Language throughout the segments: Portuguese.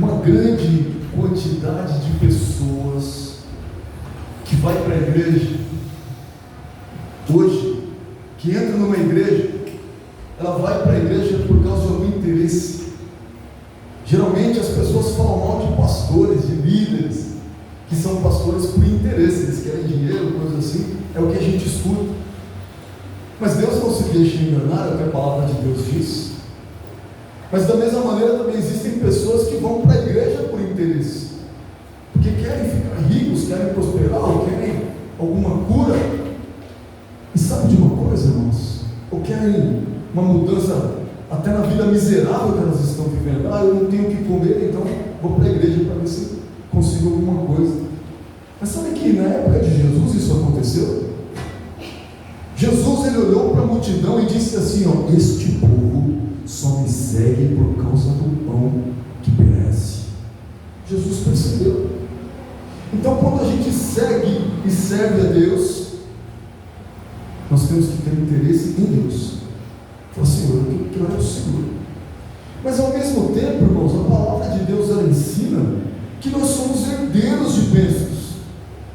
uma grande quantidade de pessoas que vai para a igreja hoje, que entra numa igreja, ela vai para a igreja por causa de algum interesse. Geralmente as pessoas falam mal de pastores, de líderes, que são pastores por interesse, eles querem dinheiro, coisas assim, é o que a gente escuta. Mas Deus não se deixa enganar, é o que a palavra de Deus diz. Mas da mesma maneira também existem pessoas que vão para a igreja por interesse, porque querem ficar ricos, querem prosperar, ou querem alguma cura. E sabe de uma coisa, irmãos? Ou querem uma mudança até na vida miserável que elas estão vivendo. Eu não tenho o que comer, então vou para a igreja para ver se consigo alguma coisa. Mas sabe que na época de Jesus isso aconteceu? Jesus, ele olhou para a multidão e disse assim, este povo só me segue por causa do pão que perece. Jesus percebeu. Então quando a gente segue e serve a Deus, nós temos que ter interesse em Deus. Fala, Senhor, eu quero o Senhor. Mas ao mesmo tempo, irmãos, a palavra de Deus, ela ensina que nós somos herdeiros de bênçãos,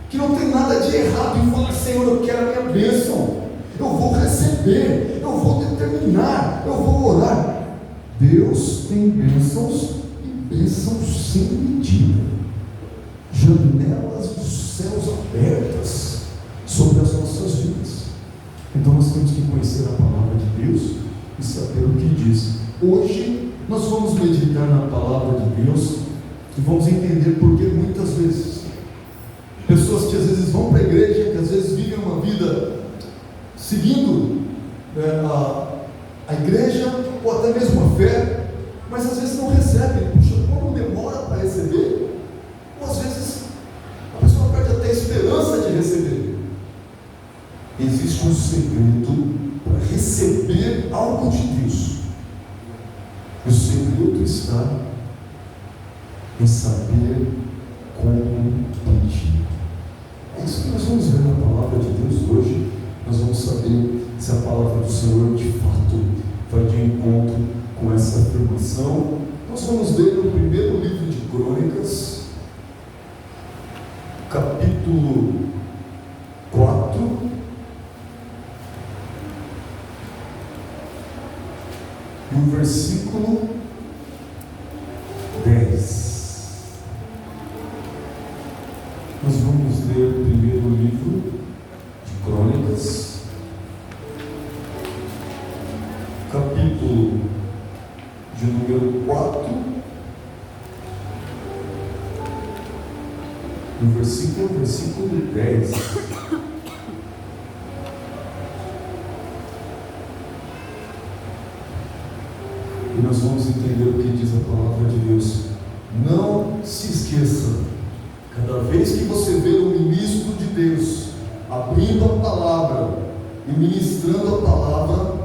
que não tem nada de errado em falar, Senhor, eu quero a minha bênção, eu vou receber, eu vou determinar, eu vou orar. Deus tem bênçãos e bênçãos sem medida, janelas dos céus abertas sobre as nossas vidas. Então nós temos que conhecer a palavra de Deus e saber o que diz. Hoje nós vamos meditar na palavra de Deus e vamos entender porque muitas vezes pessoas que às vezes vão para a igreja, que às vezes vivem uma vida seguindo a igreja ou até mesmo a fé, mas às vezes não recebem. Puxa, como demora para receber? Ou às vezes a pessoa perde até a esperança de receber. Existe um segredo para receber algo de Deus. O segredo está em saber como pedir. É isso que nós vamos ver na palavra de Deus hoje. Nós vamos saber se a palavra do Senhor de fato vai de encontro com essa afirmação. Nós vamos ler no primeiro livro de Crônicas, capítulo 4. E o versículo 10. Nós vamos ler o primeiro livro de Crônicas, capítulo de número 4, no versículo 10. E nós vamos entender o que diz a palavra de Deus. Não se esqueça, cada vez que você vê um ministro de Deus abrindo a palavra e ministrando a palavra,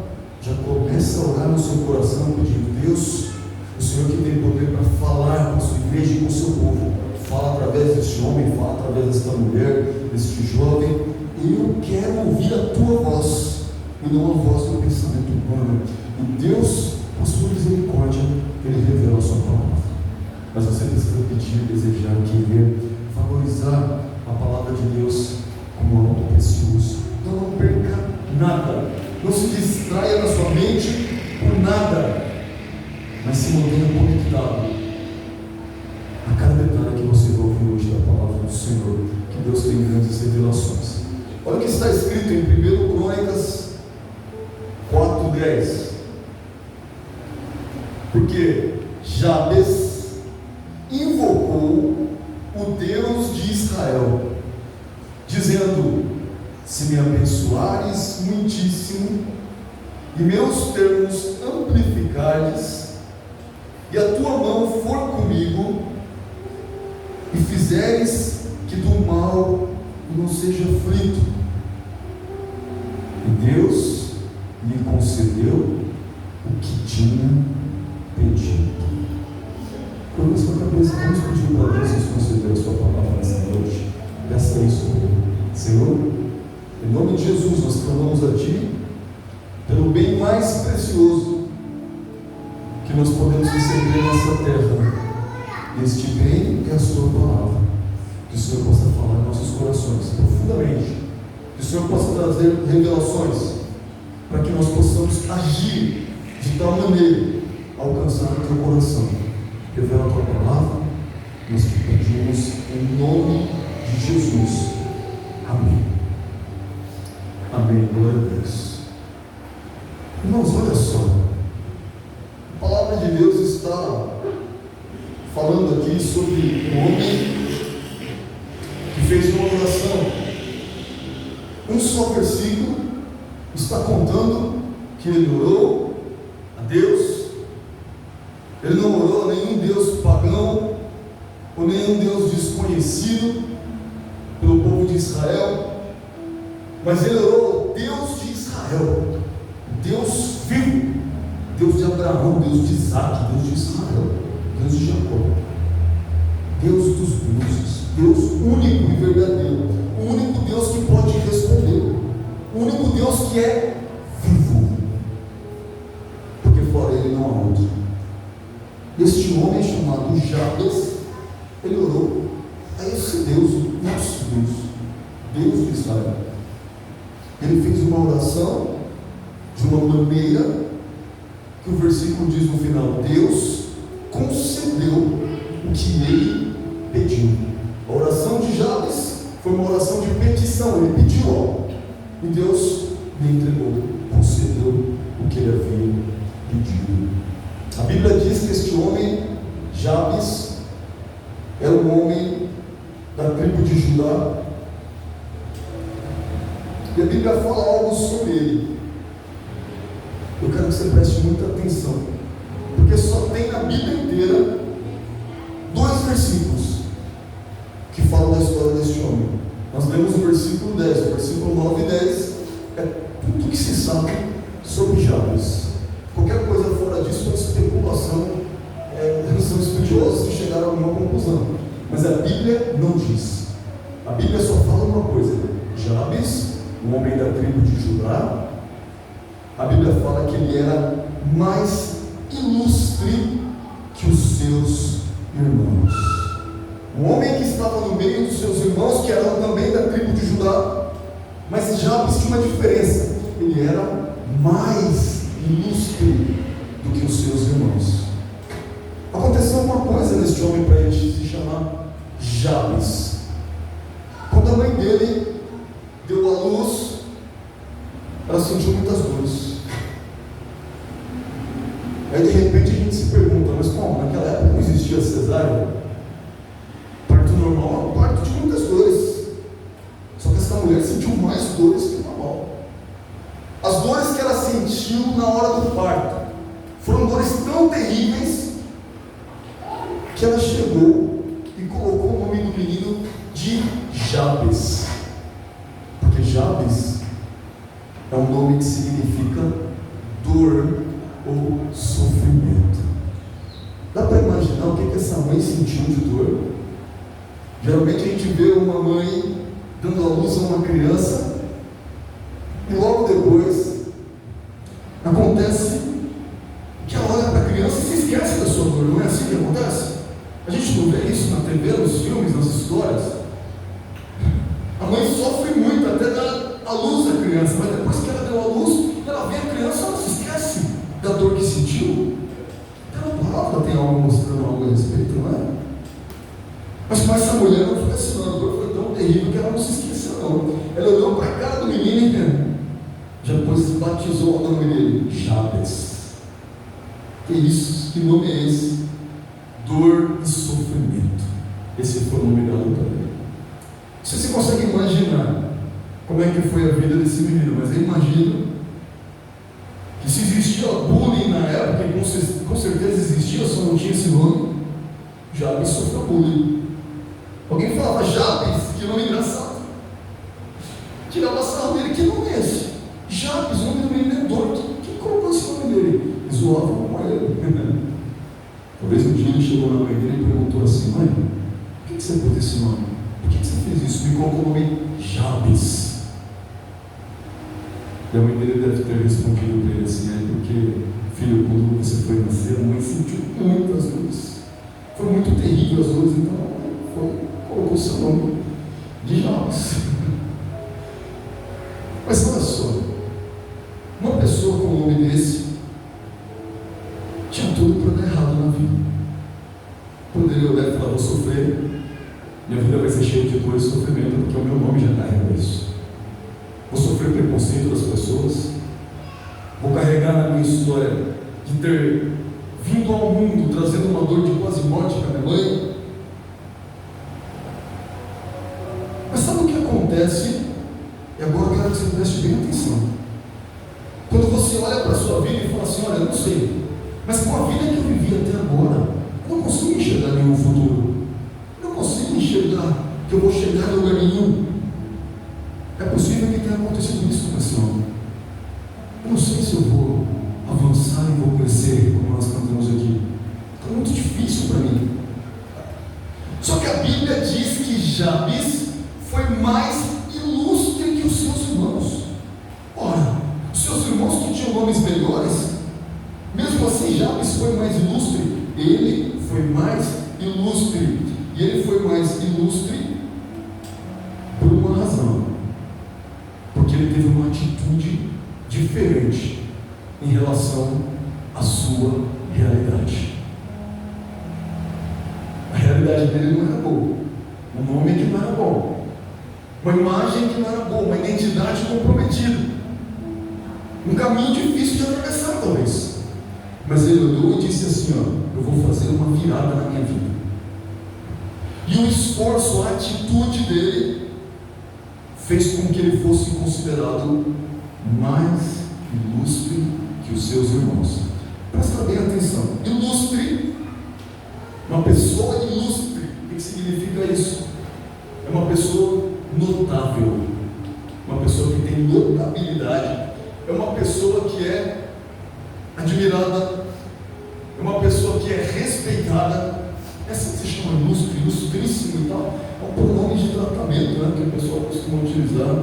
já começa a orar no seu coração, pedindo: Deus, o Senhor que tem poder para falar com a sua igreja e com o seu povo, fala através deste homem, fala através desta mulher, deste jovem. Eu quero ouvir a tua voz e não a voz do pensamento humano. E Deus, a sua misericórdia, Ele revela a sua palavra. Mas você precisa pedir, desejar, querer, valorizar a palavra de Deus como algo precioso. Então não perca nada, não se distraia na sua mente por nada, mas se mantenha conectado a cada detalhe que você vai ouvir hoje da palavra do Senhor, que Deus tem grandes revelações. Olha o que está escrito em 1 Crônicas 4:10. Porque Jabes invocou o Deus de Israel, dizendo: se me abençoares muitíssimo, e meus termos amplificares, e a tua mão for comigo, e fizeres que do mal não seja aflito. E Deus lhe concedeu o que tinha pedido. Curva sua cabeça, vamos pedir para Deus nos conceder a sua palavra nesta noite. Peça isso, Senhor, em nome de Jesus, nós clamamos a Ti pelo bem mais precioso que nós podemos receber nessa terra, Este bem é a sua palavra. Que o Senhor possa falar em nossos corações profundamente. Que o Senhor possa trazer revelações para que nós possamos agir de tal maneira a alcançar o teu coração. Revela a tua palavra. Nós te pedimos em nome de Jesus. Amém. Amém. Glória a Deus. Irmãos, olha só. A palavra de Deus está falando aqui sobre um homem que fez uma oração. Um só versículo está contando que ele orou a Deus. Ele não orou a nenhum Deus pagão ou nenhum Deus desconhecido pelo povo de Israel, mas ele orou ao Deus de Israel, Deus vivo, Deus de Abraão, Deus de Isaac, Deus de Israel, Deus de Jacó, Deus dos deuses, Deus único e verdadeiro, o único Deus que pode responder, o único Deus que é vivo, porque fora ele não há outro. Este homem chamado Jabes, ele orou a esse Deus, nosso Deus, Deus de Israel. Ele fez uma oração de uma maneira que o versículo diz no final: Deus concedeu o que ele pediu. A oração de Jabes foi uma oração de petição. Ele pediu algo e Deus lhe entregou, concedeu o que ele havia pedido. A Bíblia diz que este homem, Jabes, era um homem da tribo de Judá, e a Bíblia fala algo sobre ele. Eu quero que você preste muita atenção, porque só tem na Bíblia inteira 2 versículos que falam da história deste homem. Nós lemos o versículo 10, o versículo 9 e 10 é tudo que se sabe sobre Jabes. Qualquer coisa fora disso é especulação. São estudiosos que chegaram a alguma conclusão, mas a Bíblia não diz. A Bíblia só fala uma coisa: Jabes, um homem da tribo de Judá. A Bíblia fala que ele era mais ilustre que os seus irmãos. Um homem que estava no meio dos seus irmãos, que eram também da tribo de Judá, mas Jabes tinha uma diferença: ele era mais ilustre do que os seus irmãos. Aconteceu uma coisa nesse homem para ele se chamar Jabes. Quando a mãe dele deu à luz, ela sentiu muitas dores. Aí de repente a gente se pergunta: mas como? Naquela época não existia cesárea? Parto normal é um parto de muitas dores. Só que essa mulher sentiu mais dores que o normal. As dores que ela sentiu na hora do parto foram dores tão terríveis que ela chegou e colocou o nome do menino de Jabes, porque Jabes é um nome que significa dor ou sofrimento. Dá para imaginar o que essa mãe sentiu de dor? Geralmente a gente vê uma mãe dando à luz a uma criança e logo depois acontece que ela olha para a criança e se esquece da sua dor. Não é assim que acontece? A gente não vê isso na TV, nos filmes, nas histórias. A mãe sofre muito até dar à luz à criança, mas depois que ela deu à luz, ela vê a criança, ela se esquece da dor que sentiu. Então a palavra tem algo mostrando algo a respeito, não é? Mas com essa mulher não foi assim, não. A dor foi tão terrível que ela não se esqueceu, não. Ela olhou para a cara do menino e depois batizou o nome dele, Jabes. Que isso? Que nome é esse? Dor e sofrimento. Esse foi o nome da luta dele. Você consegue imaginar como é que foi a vida desse menino? Mas eu imagino que se existia bullying na época, e com certeza existia, só não tinha esse nome, Jabes sofreu bullying. Alguém falava Jabes, que nome engraçado. Tirava sarro dele, que nome é esse? Jabes, o nome do menino é dor. Quem colocou esse nome dele? E zoava com ele. Talvez um dia ele chegou na mãe dele e perguntou assim: mãe, por que você pôs esse nome? Por que você fez isso? Me colocou o nome Jabes. E a mãe dele deve ter respondido para ele assim: porque, filho, quando você foi nascer, a mãe sentiu muitas dores. Foi muito terrível as dores, então colocou o seu nome de Jabes. Mas olha só, uma pessoa com um nome desse tinha tudo para dar errado na vida. Poderia olhar e falar: vou sofrer, minha vida vai ser cheia de dor e sofrimento, porque o meu nome já carrega isso. Vou sofrer preconceito das pessoas, vou carregar na minha história de ter vindo ao mundo trazendo uma dor de quase morte para minha mãe. Mas sabe o que acontece? E agora eu quero que você preste bem atenção. Quando você olha para a sua vida e fala assim: olha, eu não sei, mas com a vida que eu vivi até agora, eu não consigo enxergar nenhum futuro, eu não consigo enxergar que eu vou chegar em lugar nenhum. É possível que tenha acontecido isso com esse homem. Eu não sei se eu vou avançar e vou crescer, como nós cantamos aqui. Está muito difícil para mim. Só que a Bíblia diz que Jabes foi mais ilustre que os seus irmãos. Ora, os seus irmãos que tinham nomes melhores, mesmo assim Jabes foi mais ilustre. Ele foi mais ilustre. E ele foi mais ilustre por uma razão. Porque ele teve uma atitude diferente em relação à sua realidade. A realidade dele não era boa, um nome que não era bom, uma imagem que não era boa, uma identidade comprometida, um caminho difícil de atravessar talvez. Mas ele olhou e disse assim: ó, eu vou fazer uma virada na minha vida. E o esforço, a atitude dele fez com que ele fosse considerado mais ilustre que os seus irmãos. Presta bem atenção. Ilustre, uma pessoa ilustre, o que significa isso? É uma pessoa notável, uma pessoa que tem notabilidade, é uma pessoa que é admirada, é uma pessoa que é respeitada. Essa que se chama ilustre, ilustríssimo e tal, é um pronome de tratamento, né, que o pessoal costuma utilizar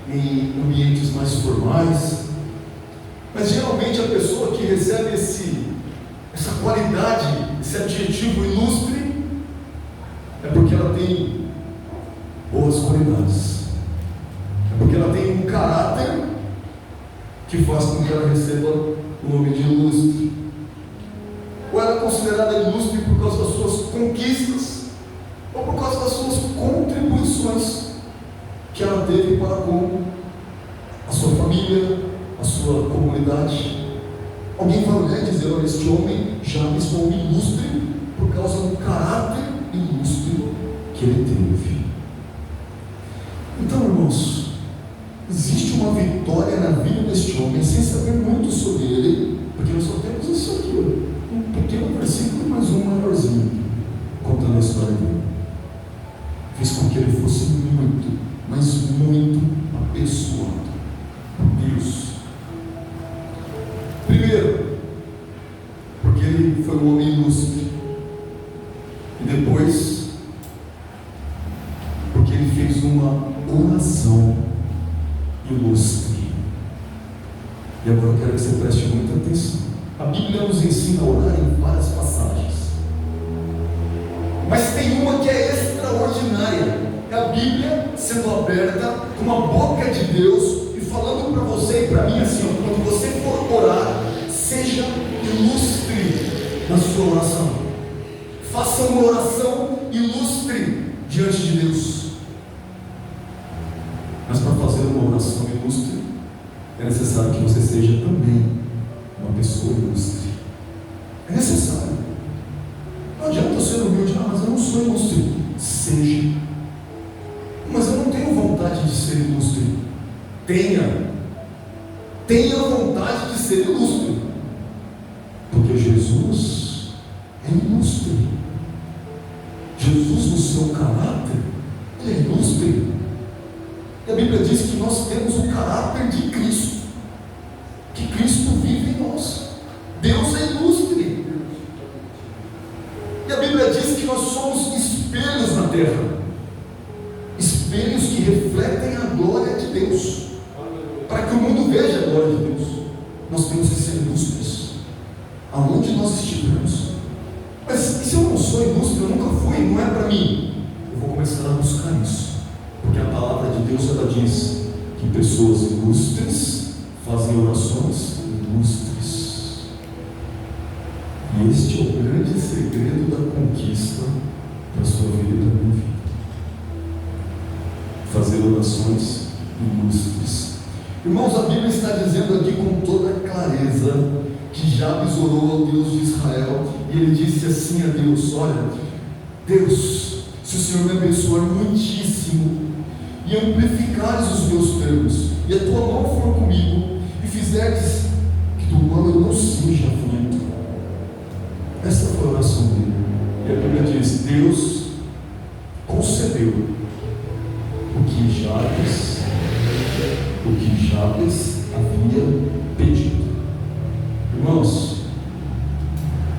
em ambientes mais formais. Mas geralmente a pessoa que recebe essa qualidade, esse adjetivo ilustre, é porque ela tem boas qualidades, é porque ela tem um caráter que faz com que ela receba o nome de ilustre. Ou ela é considerada ilustre por causa das suas conquistas, ou por causa das suas contribuições que ela teve para com a sua família, a sua comunidade. Alguém vai olhar e dizer: olha, este homem Jabes foi um ilustre por causa do caráter ilustre que ele teve. Então, irmãos, existe uma vitória na vida deste homem, sem saber muito sobre ele, porque nós só temos isso aqui, um pequeno versículo e mais um maiorzinho, contando a história dele. Fez com que ele fosse muito, mas muito abençoado por Deus. Primeiro, porque ele foi um homem ilustre. E depois, porque ele fez uma oração ilustre. E agora eu quero que você preste muita atenção. A Bíblia nos ensina a orar em várias passagens, mas tem uma que é extraordinária. É a Bíblia sendo aberta com a boca de Deus e falando para você e para mim assim: ó, quando você for orar, seja ilustre na sua oração. Faça uma oração ilustre diante de Deus. Mas para fazer uma oração ilustre, é necessário que você seja também uma pessoa ilustre. É necessário. Não adianta eu ser humilde: ah, mas eu não sou ilustre. Seja. Mas eu não tenho vontade de ser ilustre. Tenha vontade de ser ilustre, porque Jesus é ilustre. Jesus, no seu caráter, ele é ilustre. E a Bíblia diz que nós temos o caráter de Cristo, que Cristo vive em nós. Deus é ilustre. E a Bíblia diz que nós somos espelhos na terra, espelhos que refletem a glória de Deus. Para que o mundo veja a glória de Deus, nós temos que ser ilustres aonde nós estivermos. Mas e se eu não sou ilustre, eu nunca fui, não é para mim? Eu vou começar a buscar isso, porque a palavra de Deus, ela diz que pessoas ilustres fazem orações ilustres. E este é o grande segredo da conquista da sua vida e da minha vida. Fazer orações ilustres. Irmãos, a Bíblia está dizendo aqui com toda clareza que Jabes orou ao Deus de Israel, e ele disse assim a Deus: olha, Deus, se o Senhor me abençoar muitíssimo e amplificares os meus termos, e a tua mão for comigo, e fizeres que do mal eu não seja aflito. Essa foi a oração dele. E a Bíblia diz: Deus concedeu o que Jabes havia pedido. Irmãos,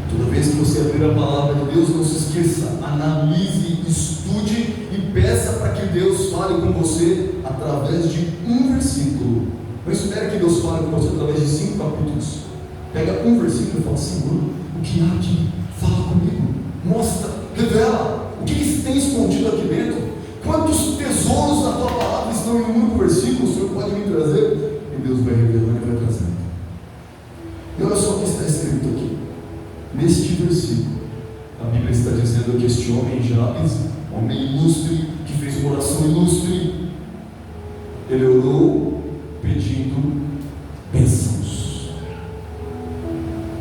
toda vez que você abrir a palavra de Deus, não se esqueça, analise, estude e peça para que Deus fale com você através de um versículo. Não espere que Deus fale com você através de 5 capítulos. Pega um versículo e fala: Senhor, o que há aqui? Fala comigo, mostra, revela o que tem escondido aqui dentro. Quantos tesouros da tua palavra estão em um único versículo? O Senhor pode me trazer? E Deus vai revelando e vai trazendo. E olha só o que está escrito aqui. Neste versículo, a Bíblia está dizendo que este homem Jabes, homem ilustre, que fez uma oração ilustre, ele orou pedindo bênçãos.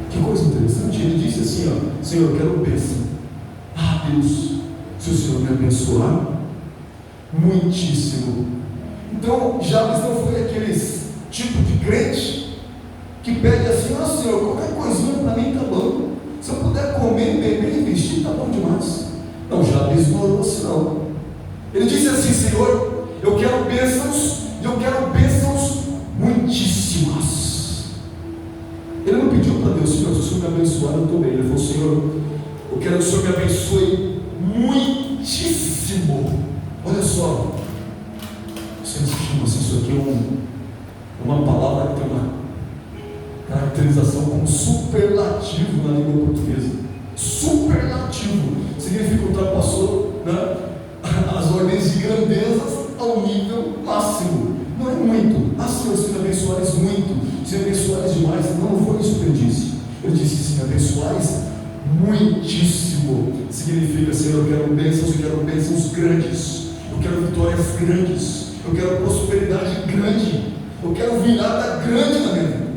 Que coisa interessante. Ele disse assim: ó, Senhor, eu quero bênção. Ah, Deus, se o Senhor me abençoar muitíssimo. Então Jabes não foi aqueles tipo de crente que pede assim: ó Senhor, qualquer coisinha para mim está bom, se eu puder comer, beber e vestir, está bom demais. Não, Jabes não orou assim não. Ele disse assim: Senhor, eu quero bênçãos, e eu quero bênçãos muitíssimas. Ele não pediu para Deus: Senhor, se o Senhor me abençoar, eu estou bem. Ele falou: Senhor, eu quero que o Senhor me abençoe muitíssimo. Olha só, você chama assim, isso aqui é uma palavra que tem uma caracterização como superlativo na língua portuguesa. Superlativo significa ultrapassou, né, as ordens de grandezas ao nível máximo. Não é muito. Ah, Senhor, se me abençoares muito, se me abençoares demais. Não foi isso que ele disse. Ele disse: se me abençoares muitíssimo, significa: Senhor, eu quero bênçãos grandes. Eu quero vitórias grandes, eu quero prosperidade grande, eu quero virada grande na minha vida,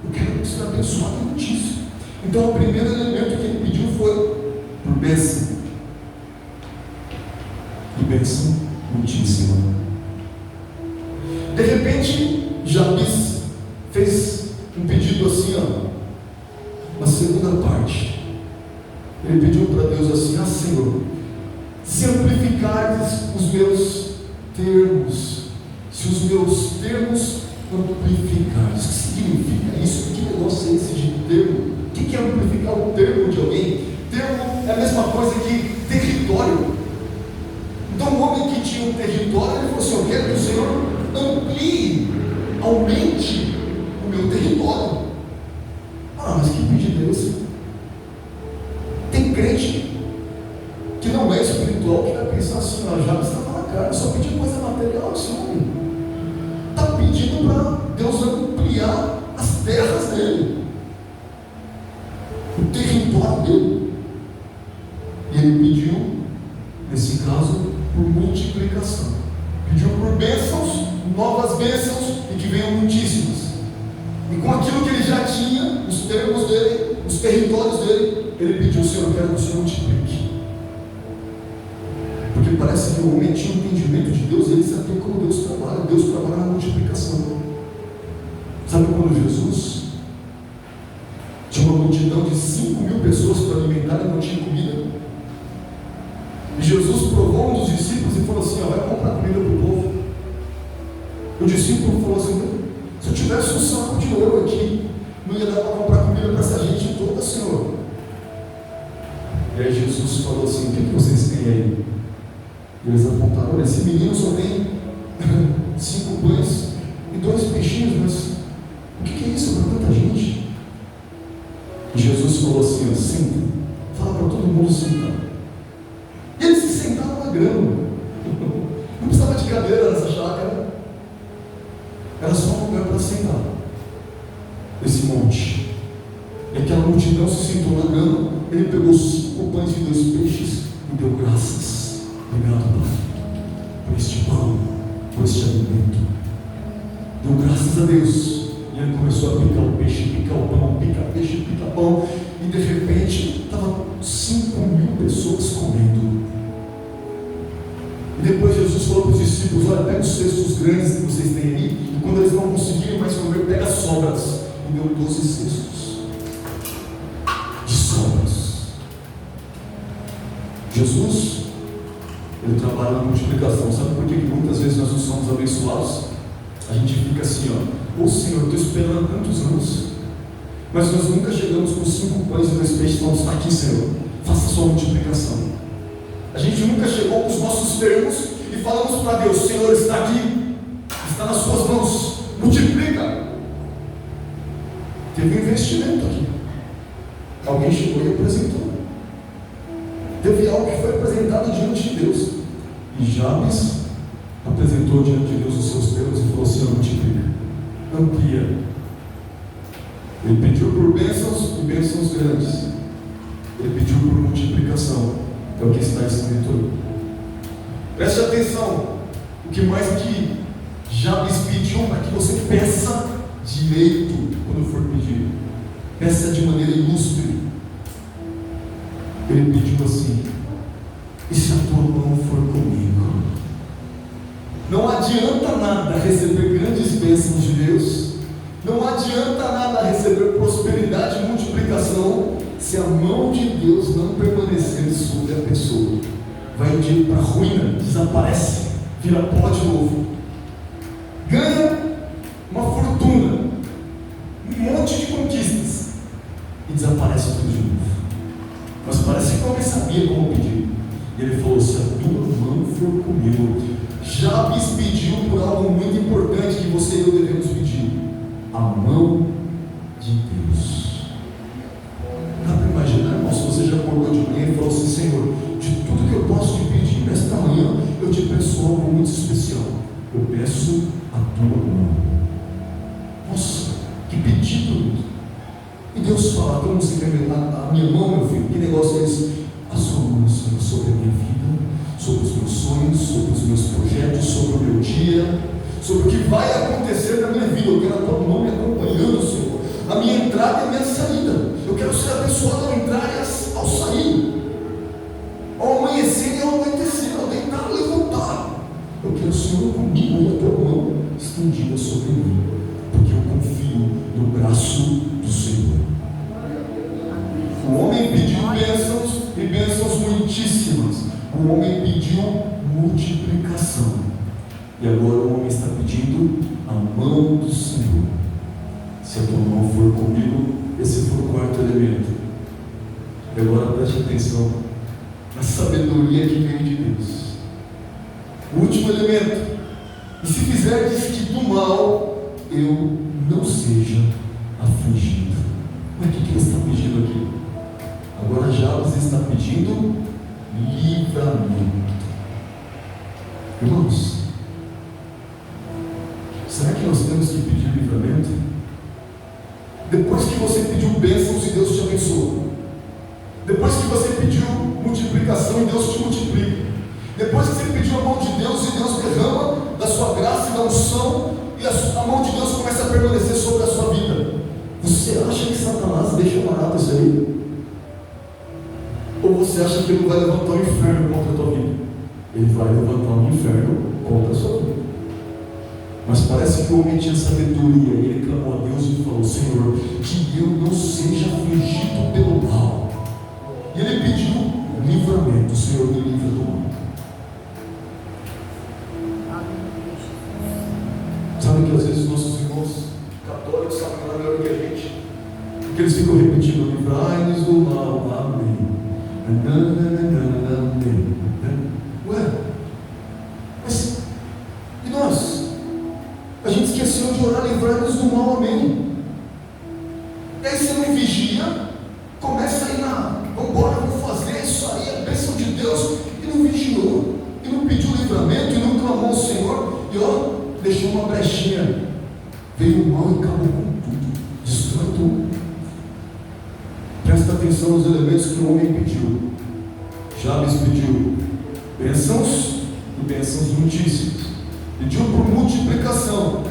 eu quero ser abençoado muitíssimo. Então o primeiro elemento que ele pediu foi por bênção, e bênção muitíssima. De repente Jabes fez um pedido assim, ó, uma segunda parte. Ele pediu para Deus assim: ah, Senhor, se amplificares os meus termos, se os meus termos amplificares. O que significa isso? Que negócio é esse de termo? O que é amplificar o termo de alguém? Termo é a mesma coisa que território. Então o homem que tinha um território, ele falou assim: eu quero que o Senhor amplie, aumente o meu território. Ah, mas que pedido é esse? Tem crente que não é espiritual, que vai pensar assim: ó, já estava na carne, só pedir coisa material. Esse homem está pedindo para Deus ampliar as terras dele, o território dele. E ele pediu, nesse caso, por multiplicação. Pediu por bênçãos, novas bênçãos, e que venham muitíssimas. E com aquilo que ele já tinha, os termos dele, os territórios dele, ele pediu: Senhor, eu quero que o Senhor multiplique. Porque parece que o homem tinha um entendimento de Deus, e ele sabia como Deus trabalha na multiplicação. Sabe quando Jesus tinha uma multidão de 5.000 pessoas para alimentar e não tinha comida? E Jesus provou um dos discípulos e falou assim: ó, vai comprar comida para o povo. O discípulo falou assim: se eu tivesse um saco de ouro aqui, não ia dar para comprar comida para essa gente toda, Senhor. E aí Jesus falou assim: o que vocês têm aí? E eles apontaram: olha, esse menino só tem 5 pães e 2 peixinhos, mas o que é isso para tanta gente? E Jesus falou assim: ó, senta, fala para mundo sentado. E eles se sentaram na grama. Não precisava de cadeira nessa chácara. Era só um lugar para sentar. Esse monte. E aquela multidão se sentou na grama. Ele pegou 5 pães e 2 peixes e deu graças. Obrigado, Pai, por este pão, por este alimento. Deu graças a Deus. E ele começou a picar o peixe, picar o pão, picar peixe, picar pão. E de repente, estavam 5.000 pessoas comendo. E depois Jesus falou para os discípulos: olha, pega os cestos grandes que vocês têm aí. E quando eles não conseguirem mais comer, pega as sobras. E deu 12 cestos de sobras. Jesus, ele trabalha na multiplicação. Sabe por que muitas vezes nós não somos abençoados? A gente fica assim, ó: ô Senhor, estou esperando há tantos anos, mas nós nunca chegamos com 5 pães e 2 peixes. Vamos estar aqui, Senhor, faça a sua multiplicação. A gente nunca chegou com os nossos termos e falamos para Deus: Senhor, está aqui, está nas suas mãos, multiplica. Teve um investimento aqui. Alguém chegou e apresentou. Teve algo que foi apresentado diante de Deus. E Jabes apresentou diante de Deus os seus termos e falou: Senhor, multiplica, amplia. Ele pediu por bênçãos e bênçãos grandes. Ele pediu por multiplicação. É o que está escrito aí. Preste atenção. O que mais que Jabes pediu para que você peça direito quando for pedir. Peça de maneira ilustre. Ele pediu assim: e se a tua mão for comigo? Não adianta nada receber grandes bênçãos de Deus. Não adianta nada receber prosperidade e multiplicação se a mão de Deus não permanecer sobre a pessoa. Vai para a ruína, desaparece, vira pó de novo. Ganha uma fortuna, um monte de conquistas e desaparece tudo de novo. Mas parece que alguém sabia como pedir. E ele falou: se a tua mão for comigo. Jabes pediu por algo muito importante que você e eu devemos pedir: a mão de Deus. Dá para imaginar, irmão, se você já acordou de manhã e falou assim: Senhor, de tudo que eu posso te pedir nesta manhã, eu te peço algo muito especial. Eu peço a tua mão. Nossa, que pedido! E Deus fala: como você quer ver a minha mão, meu filho? Que negócio é esse? A sua mão, Senhor, sobre a minha vida, sobre os meus sonhos, sobre os meus projetos, sobre o meu dia, sobre o que vai acontecer na minha vida. Eu quero a tua mão me acompanhando, Senhor, a minha entrada e a minha saída. Eu quero ser abençoado ao entrar e ao sair, ao amanhecer e ao anoitecer, ao deitar e levantar. Eu quero o Senhor comigo e a tua mão estendida sobre mim, porque eu confio no braço do Senhor. O homem pediu bênçãos e bênçãos muitíssimas. O homem pediu multiplicação. E agora o homem está pedindo a mão do Senhor. Se a tua mão for comigo, esse foi o 4º elemento. E agora preste atenção na sabedoria que vem de Deus. O último elemento: e se fizerdes que do mal eu não seja afligido. Mas o que ele está pedindo aqui? Agora Jabes está pedindo livramento. Irmãos, será que nós temos que pedir livramento? Depois que você pediu bênçãos e Deus te abençoa, depois que você pediu multiplicação e Deus te multiplica, depois que você pediu a mão de Deus e Deus derrama da sua graça e da unção, e a mão de Deus começa a permanecer sobre a sua vida, você acha que Satanás deixa barato isso aí? Ou você acha que ele vai levantar o inferno contra a tua vida? Ele vai levantar um inferno contra a sua vida. Mas parece que o homem tinha sabedoria, e ele clamou a Deus e falou: Senhor, que eu não seja afligido pelo mal. E ele pediu livramento: Senhor, me livra do mal. Sabe que às vezes nossos irmãos católicos sabem falar melhor que a gente, porque eles ficam repetindo: livrai-nos do mal, amém. Ué, mas e nós? A gente esqueceu de orar: livrai-nos do mal, amém. E aí você não vigia, começa a ir vamos embora, vamos fazer, e ó, deixou uma brechinha. Veio o mal e acabou com tudo, destrói tudo. Presta atenção nos elementos que o homem pediu. Jabes pediu bênçãos e bênçãos muitíssimas. Pediu por multiplicação.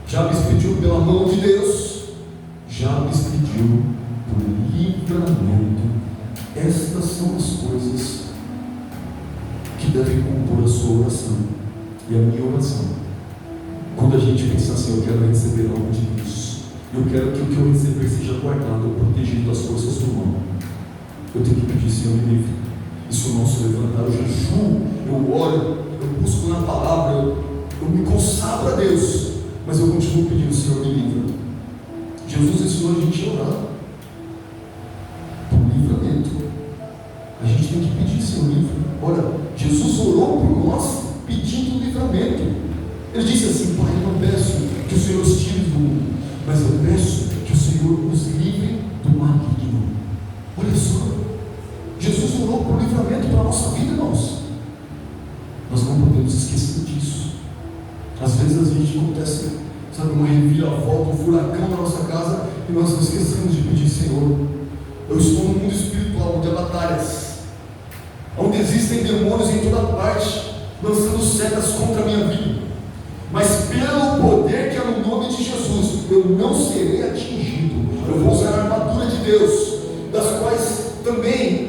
Jabes pediu pela mão de Deus. Jabes pediu por livramento. Estas são as coisas que devem compor a sua oração e a minha oração. Quando a gente pensa assim, eu quero receber algo de Deus, eu quero que o que eu receber seja guardado, protegido das forças do mal, eu tenho que pedir, Senhor, me livre. E se eu não se levantar, eu jejuo, eu oro, eu busco na palavra, eu me consagro a Deus, mas eu continuo pedindo, Senhor, me livre. Jesus ensinou a gente a orar por livramento. A gente tem que pedir, Senhor, livre. Ora, Jesus orou por nós pedindo livramento. Ele disse assim: Pai, eu não peço que o Senhor os tire do mundo, mas eu peço que o Senhor os livre do maligno. Olha só, Jesus orou por livramento para a nossa vida, irmãos. Nós não podemos esquecer disso. Às vezes a gente acontece, sabe, uma reviravolta, um furacão na nossa casa, e nós nos esquecemos de pedir: Senhor, eu estou no mundo espiritual onde há batalhas, onde existem demônios em toda parte, lançando setas contra a minha vida, mas pelo poder que é no nome de Jesus, eu não serei atingido. Eu vou usar a armadura de Deus, das quais também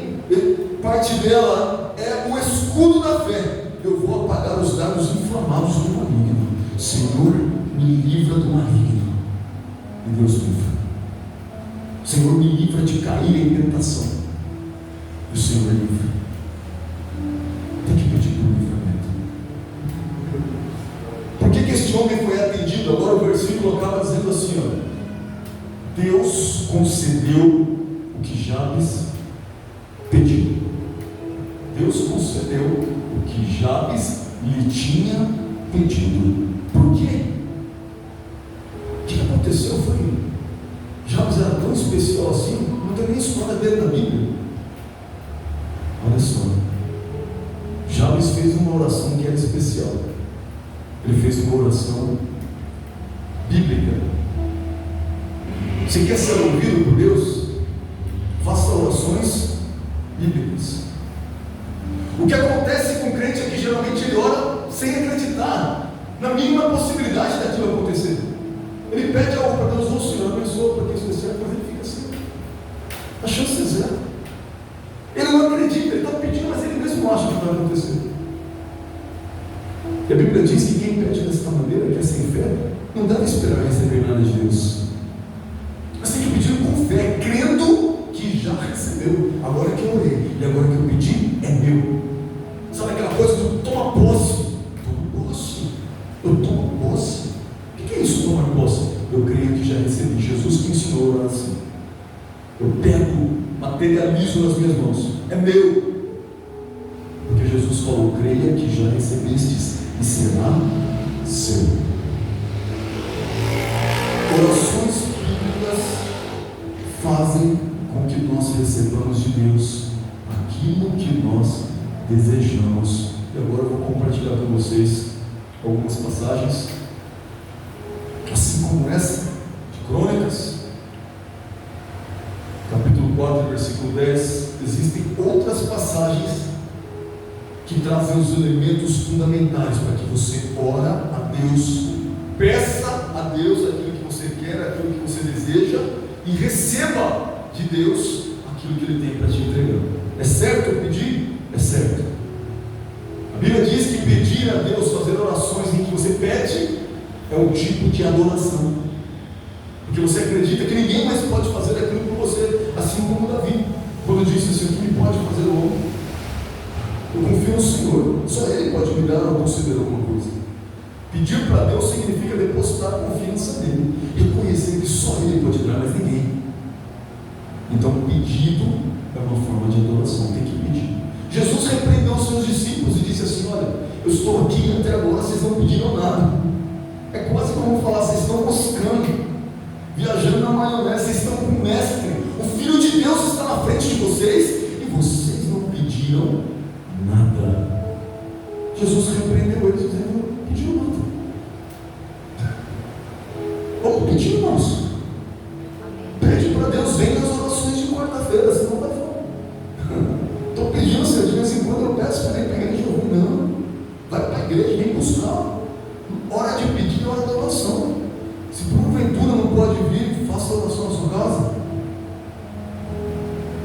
parte dela é o escudo da fé. Eu vou apagar os dardos inflamados do maligno. Senhor, me livra do maligno. E Deus livra. Senhor, me livra de cair em tentação. E o Senhor livra. Tem que pedir por livramento. Por que este homem foi atendido? Agora o versículo acaba dizendo assim, ó: Deus concedeu o que Jabes pediu. Deus concedeu o que Jabes lhe tinha pedido. Por quê? O que aconteceu foi: Jabes era tão especial assim, não tem nem história dele na Bíblia. Olha só, Jabes fez uma oração que era especial. Ele fez uma oração bíblica. Você quer ser ouvido por Deus? Faça orações bíblicas. O que acontece com o crente é que geralmente ele ora sem acreditar na mínima possibilidade daquilo acontecer. Ele pede algo para Deus: "Oh Senhor, abençoa para que isso dê certo", mas ele fica assim. A chance é zero. Ele não acredita, ele está pedindo, mas ele mesmo acha que vai acontecer. E a Bíblia diz que quem pede desta maneira, que é sem fé, não deve esperar receber nada de Deus. Mas tem que pedir com fé, crendo que já recebeu. Agora que eu orei e agora que eu pedi, é meu. Sabe aquela coisa do toma posse? Tomo posse. Eu tomo posse. O que é isso, tomar posse? Eu creio que já recebi. Jesus que ensinou a orar assim. Eu pego, materializo nas minhas mãos. É meu. Porque Jesus falou: creia que já recebestes e será seu. Orações bíblicas fazem com que nós recebamos de Deus aquilo que nós desejamos. E agora eu vou compartilhar com vocês algumas passagens, assim como essa de Crônicas, capítulo 4, versículo 10. Existem outras passagens que trazem os elementos fundamentais para que você ora a Deus, peça a Deus aquilo que você quer, aquilo que você deseja, e receba de Deus aquilo que Ele tem para te entregar. É certo eu pedir? É certo. A Bíblia diz que pedir a Deus, fazer orações em que você pede, é um tipo de adoração, porque você acredita que ninguém mais pode fazer aquilo por você, assim como Davi, quando disse assim: "O que me pode fazer o homem? Eu confio no Senhor, só Ele pode me dar ou conceder alguma coisa." Pedir para Deus significa depositar confiança nele, reconhecer que só Ele pode dar, mas ninguém. Então, pedido é uma forma de adoração, tem que pedir. Jesus repreendeu os seus discípulos e disse assim: "Olha, eu estou aqui até agora, vocês não pediram nada." É quase como falar: vocês estão moscando, viajando na maionese, vocês estão com o mestre, o Filho de Deus está na frente de vocês e vocês não pediram nada. Jesus repreendeu eles dizendo: não pediu nada.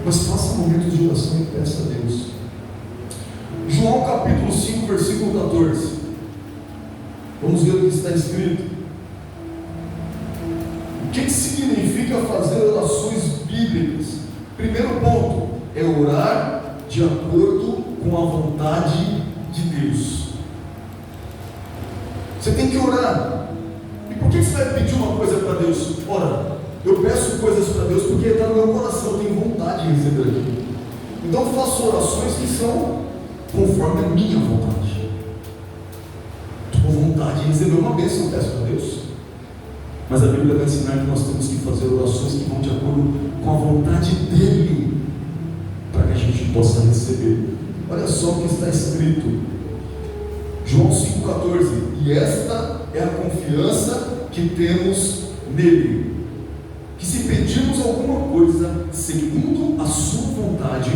Mas faça momentos de oração e peça a Deus. João capítulo 5, versículo 14. Vamos ver o que está escrito. O que significa fazer orações bíblicas? Primeiro ponto é orar de acordo com a vontade de Deus. Você tem que orar. E por que você vai pedir uma coisa para Deus? Ora, eu peço coisas para Deus porque está no meu coração, eu tenho vontade de receber aquilo. Então eu faço orações que são conforme a minha vontade. Estou com vontade de receber uma bênção, eu peço para Deus. Mas a Bíblia vai ensinar que nós temos que fazer orações que vão de acordo com a vontade dEle, para que a gente possa receber. Olha só o que está escrito, João 5,14: e esta é a confiança que temos nele, que se pedirmos alguma coisa segundo a sua vontade,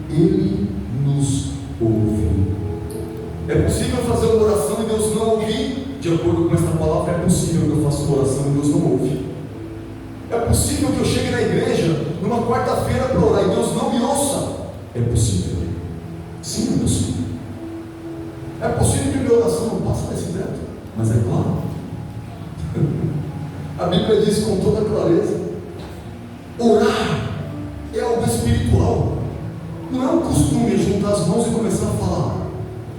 Ele nos ouve. É possível fazer uma oração e Deus não ouvir? De acordo com esta palavra, é possível que eu faça uma oração e Deus não ouve. É possível que eu chegue na igreja numa quarta-feira para orar e Deus não me ouça? É possível. Sim, é possível. É possível que minha oração não passe desse teto, mas é claro. A Bíblia diz com toda clareza: orar é algo espiritual. Não é um costume juntar as mãos e começar a falar.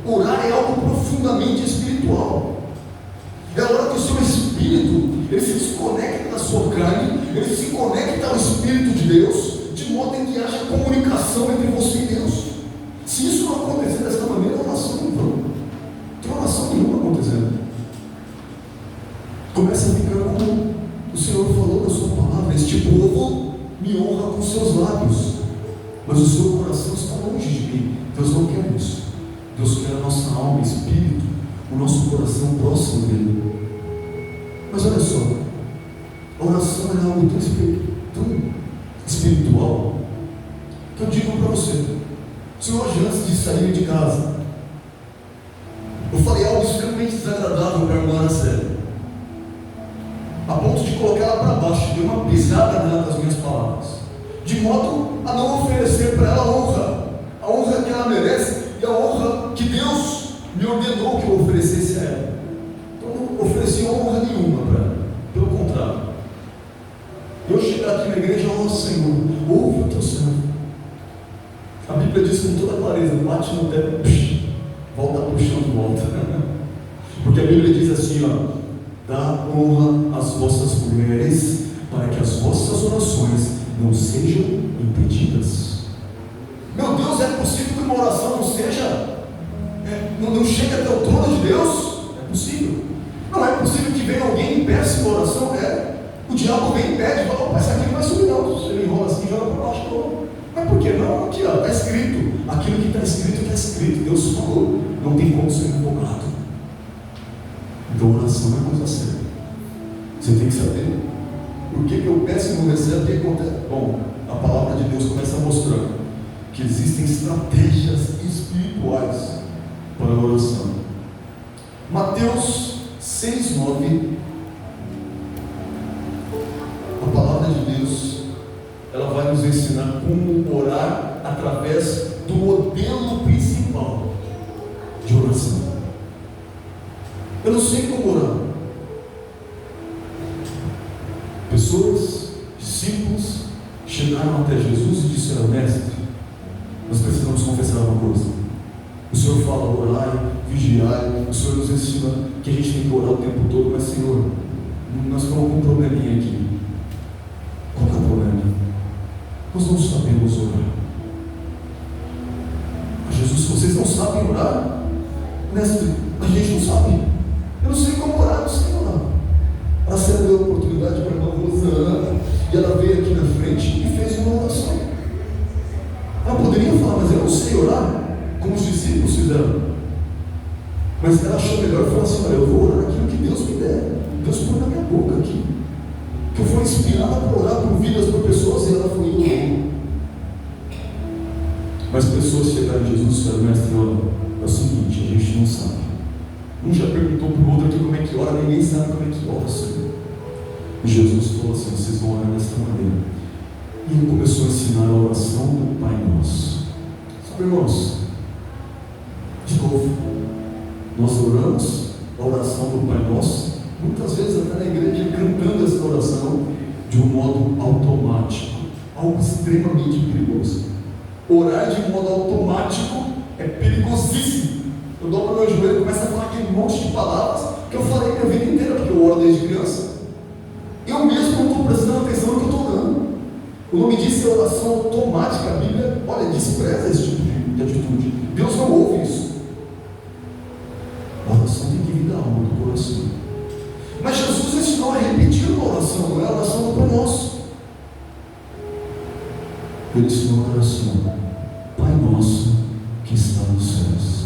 Orar é algo profundamente espiritual. É a hora que o seu espírito ele se desconecta da sua carne, ele se conecta ao Espírito de Deus, de modo em que haja comunicação entre você e Deus. Se isso não acontecer dessa maneira, a oração não vai. Não tem oração nenhuma acontecendo. Começa a ficar como o Senhor falou na sua palavra: este povo me honra com seus lábios, mas o seu coração está longe de mim. Deus não quer isso. Deus quer a nossa alma, espírito, o nosso coração próximo dele. Mas olha só, a oração é algo tão espiritual que eu digo para você: se hoje, antes de sair de casa, eu falei algo extremamente desagradável para a irmã Ana, a ponto de colocar ela para baixo, de uma pisada nela das minhas palavras, de modo a não oferecer para ela a honra que ela merece e a honra que Deus me ordenou que eu oferecesse a ela. Então eu não ofereci honra nenhuma para ela, pelo contrário. Eu chegar aqui na igreja: ó Senhor, ouve o teu servo. A Bíblia diz com toda clareza: bate no teto, volta para o chão de volta. Porque a Bíblia diz assim: ó, dá honra às vossas mulheres, para que as vossas orações não sejam impedidas. Meu Deus, é possível que uma oração não chegue até o trono de Deus? É possível. Não é possível que venha alguém e peça uma oração? O diabo vem e pede e fala: essa aqui não vai subir não. Se ele enrola assim, joga para baixo. Não. Mas por que não? Aqui está escrito. Aquilo que está escrito está escrito. Deus falou. Não tem como ser revogado. Então oração é coisa séria. Você tem que saber por que eu peço e não recebo, o que acontece? Bom, a palavra de Deus começa a mostrar que existem estratégias espirituais para a oração. Mateus 6,9. A palavra de Deus, ela vai nos ensinar como orar através do modelo principal de oração. Eu não sei como orar. Pessoas, discípulos, chegaram até Jesus e disseram: mestre, nós precisamos confessar uma coisa. O Senhor fala: orai, vigiai. O Senhor nos ensina que a gente tem que orar o tempo todo. Mas Senhor, nós estamos com um probleminha aqui. Qual é o problema? Nós não sabemos orar. Jesus, vocês não sabem orar? Mestre, a gente não sabe. Eu não sei como orar, não sei orar. A Célia deu a oportunidade para a irmã Rosana, e ela veio aqui na frente e fez uma oração. Ela poderia falar: mas eu não sei orar, como os discípulos fizeram. Mas ela achou melhor falar assim: olha, eu vou orar aquilo que Deus me der. Deus põe na minha boca aqui. Que eu fui inspirada para orar por vidas, por pessoas, e ela foi e orou. Mas pessoas chegaram a Jesus e disseram: mestre, olha, é o seguinte, a gente não sabe. Um já perguntou para o outro aqui como é que ora, ninguém sabe como é que ora, Senhor. E Jesus falou assim: vocês vão orar desta maneira: E ele começou a ensinar a oração do Pai Nosso. Sabe, irmãos, de novo, nós oramos a oração do Pai Nosso, muitas vezes até na igreja, cantando essa oração de um modo automático, algo extremamente perigoso. Orar de modo automático é perigosíssimo. Eu dobro meu joelho e começo a falar aquele monte de palavras que eu falei minha vida inteira, porque eu oro desde criança. Eu mesmo não estou prestando atenção no que eu estou orando. O nome disso é oração automática. A Bíblia, olha, despreza esse tipo de atitude. Deus não ouve isso. A oração tem que vir da alma, do coração. Mas Jesus ensinou a repetir uma oração, não é a oração do Pai Nosso. Ele ensinou a oração: Pai Nosso que está nos céus.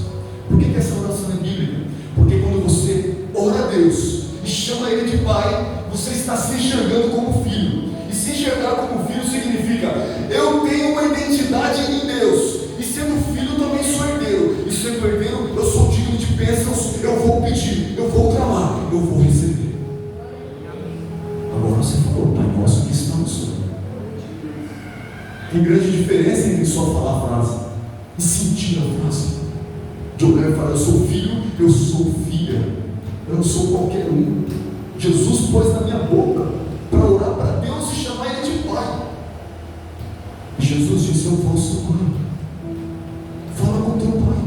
Por que essa oração é bíblica? Porque quando você ora a Deus e chama Ele de Pai, você está se enxergando como filho. E se enxergar como filho significa: eu tenho uma identidade em Deus, e sendo filho também sou herdeiro, e sendo herdeiro eu sou digno de bênçãos. Eu vou pedir, eu vou clamar, eu vou receber. Agora você falou: Pai Nosso que está no céu. Tem grande diferença entre só falar a frase e sentir a frase. De olhar e falar: eu sou filho, eu sou filha, eu não sou qualquer um. Jesus pôs na minha boca para orar para Deus e chamar Ele de Pai. E Jesus disse: eu vou ao seu Pai. Fala com teu Pai.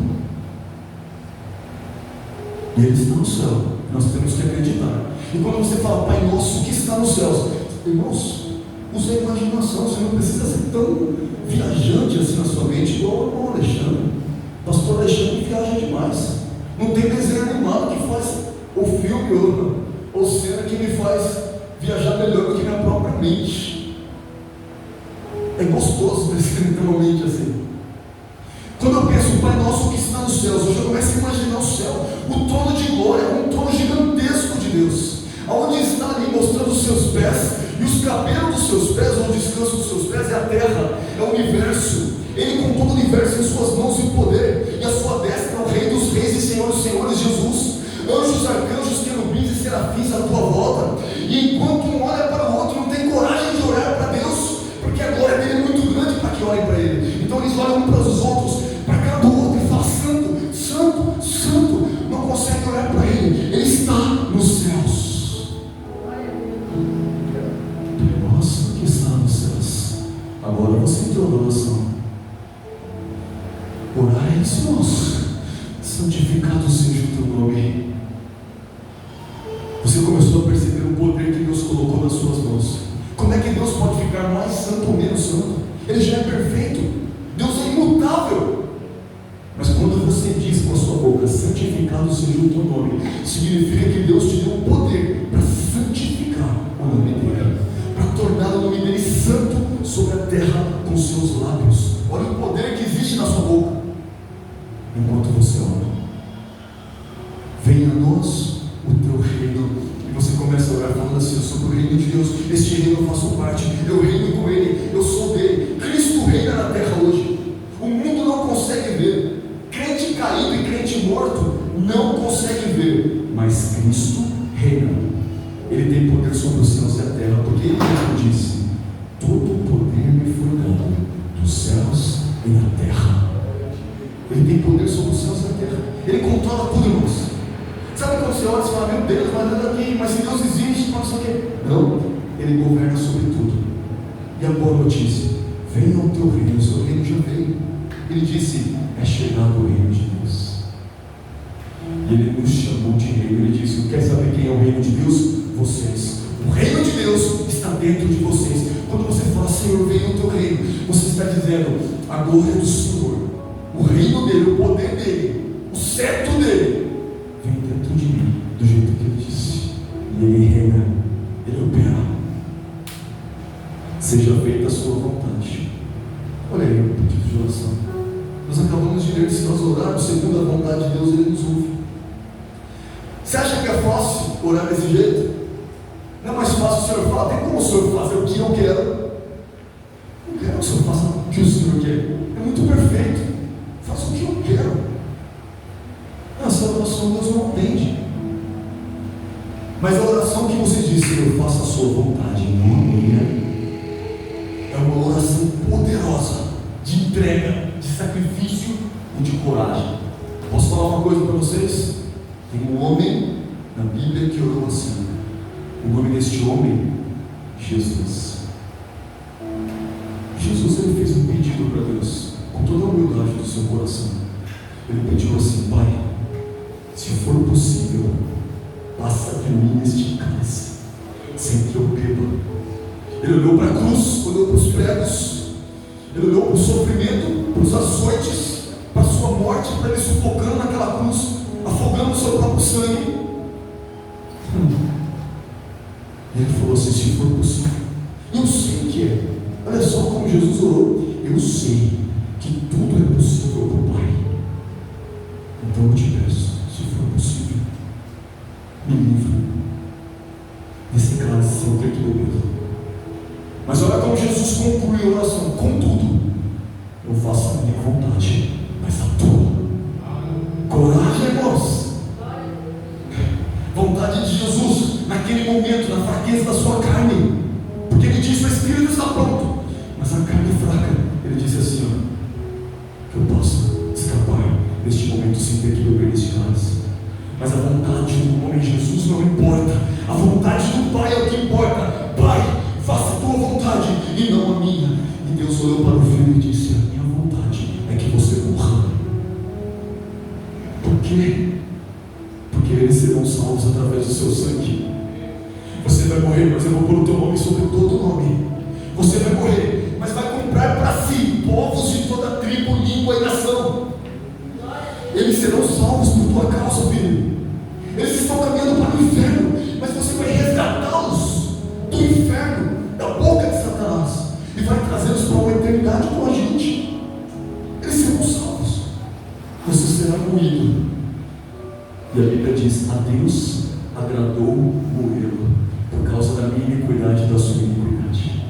E Ele está no céu. Nós temos que acreditar. E quando você fala Pai Nosso que está nos céus, irmãos, use a imaginação. Você não precisa ser tão viajante assim na sua mente igual o irmão Alexandre. Pastor Alexandre viaja demais. Não tem desenho animado que faz o filme ou cena que me faz viajar melhor do que minha própria mente. É gostoso ter uma mente assim. Quando eu penso Pai Nosso que está nos céus, eu já começo a imaginar o céu, o trono de glória, um trono gigantesco de Deus, aonde está ali mostrando os seus pés, e os cabelos dos seus pés, onde descansam os seus pés, é a terra, é o universo. Ele com todo o universo em suas mãos e o poder, e a sua destra é o Rei dos Reis e Senhor dos Senhores, Jesus. Anjos, arcanjos, querubins e serafins à tua volta, e enquanto um olha para o outro, não tem coragem de olhar para Deus, porque a glória dele é muito grande para que olhem para Ele. Então eles olham um para os outros, para cada do outro, e falam: santo, santo, santo. Não consegue olhar para Ele. Ele está nos céus. Nossa, que está nos céus. Agora você entrou na oração. Orar é isso, irmãos. Santificado seja o teu nome. Você começou a perceber o poder que Deus colocou nas suas mãos. Como é que Deus pode ficar mais santo ou menos santo? Ele já é perfeito. Deus é imutável. Mas quando você diz com a sua boca: santificado seja o teu nome, significa que Deus te deu o poder para santificar o nome dele, para tornar o nome dele santo sobre a terra com seus lábios. Olha o poder que existe na sua boca. Enquanto você ora: venha a nós o teu reino. E você começa a orar falando assim: eu sou do reino de Deus, este reino eu faço parte, eu reino com Ele, eu sou dele. Cristo reina na terra hoje. O mundo não consegue ver. Crente caído e crente morto não consegue ver. Mas Cristo reina. Ele tem poder sobre os céus e a terra, porque Ele mesmo disse: todo o poder me foi dado dos céus e na terra. Ele tem poder sobre os céus e a terra. Ele controla tudo, irmãos. Sabe quando você olha e fala: meu Deus, mas nada aqui, mas se Deus existe, não sei o quê. Não, Ele governa sobre tudo. E a boa notícia: venha o teu reino. O seu reino já veio. Ele disse: é chegado o reino de Deus. E Ele nos chamou de reino. Ele disse: quer saber quem é o reino de Deus? Vocês. O reino de Deus está dentro de vocês. Quando você fala: Senhor, venha o teu reino, você está dizendo: a glória do Senhor, o reino dele, o poder dele, o cetro dele vem dentro de mim, do jeito que Ele disse. E Ele reina, Ele opera. Seja feita a sua vontade. Olha aí o pedido de oração. Nós acabamos de ler que se nós orarmos segundo a vontade de Deus, Ele nos ouve. Você acha que é fácil orar desse jeito? Não é mais fácil o Senhor falar: tem como o Senhor fazer o que eu quero? Não quero que o Senhor faça o que o Senhor quer. É muito perfeito. Faça o que eu quero. Essa oração Deus não atende. Mas a oração que você diz: Senhor, faça a sua vontade, não a minha, é uma entrega, de sacrifício e de coragem. Posso falar uma coisa para vocês? Tem um homem na Bíblia que orou assim. O nome deste homem, Jesus. Jesus, ele fez um pedido para Deus, com toda a humildade do seu coração. Ele pediu assim: Pai, se for possível, passa de mim este cálice, sem que eu beba. Ele olhou para a cruz, olhou para os pregos, ele olhou para o sofrimento, para os açoites, para a sua morte, para ele sufocando naquela cruz, afogando o seu próprio sangue. E ele falou assim: se for possível, eu sei que é. Olha só como Jesus orou. Eu sei que tudo é possível para o Pai. Então eu te peço, se for possível, me livre desse cálice sem eu ter que beber. Mas olha como Jesus conclui a oração: contudo, eu faço a minha vontade, mas a tua. Coragem, irmãos. Vontade de Jesus naquele momento, na fraqueza da sua carne, porque ele disse: o Espírito está pronto, mas a carne é fraca. Ele disse assim: ó, que eu possa escapar neste momento sem ter que beber este cálice. Mas a vontade do homem Jesus não importa, a vontade do Pai é o que importa. Pai, faça a tua vontade e não a minha. E Deus olhou para o filho e disse: a minha vontade é que você morra. Por quê? Porque eles serão salvos através do seu sangue. Você vai morrer, mas eu vou pôr o teu nome sobre todo nome. Você vai morrer, mas vai comprar para si povos de toda tribo, língua e nação. Eles serão salvos por tua causa, filho. Eles estão caminhando para o inferno, mas você vai resgatá-los do inferno, da boca de Satanás, e vai trazê-los para uma eternidade com a gente. Eles serão salvos. Você será moído. E a Bíblia diz: a Deus agradou moê-lo por causa da minha iniquidade e da sua iniquidade.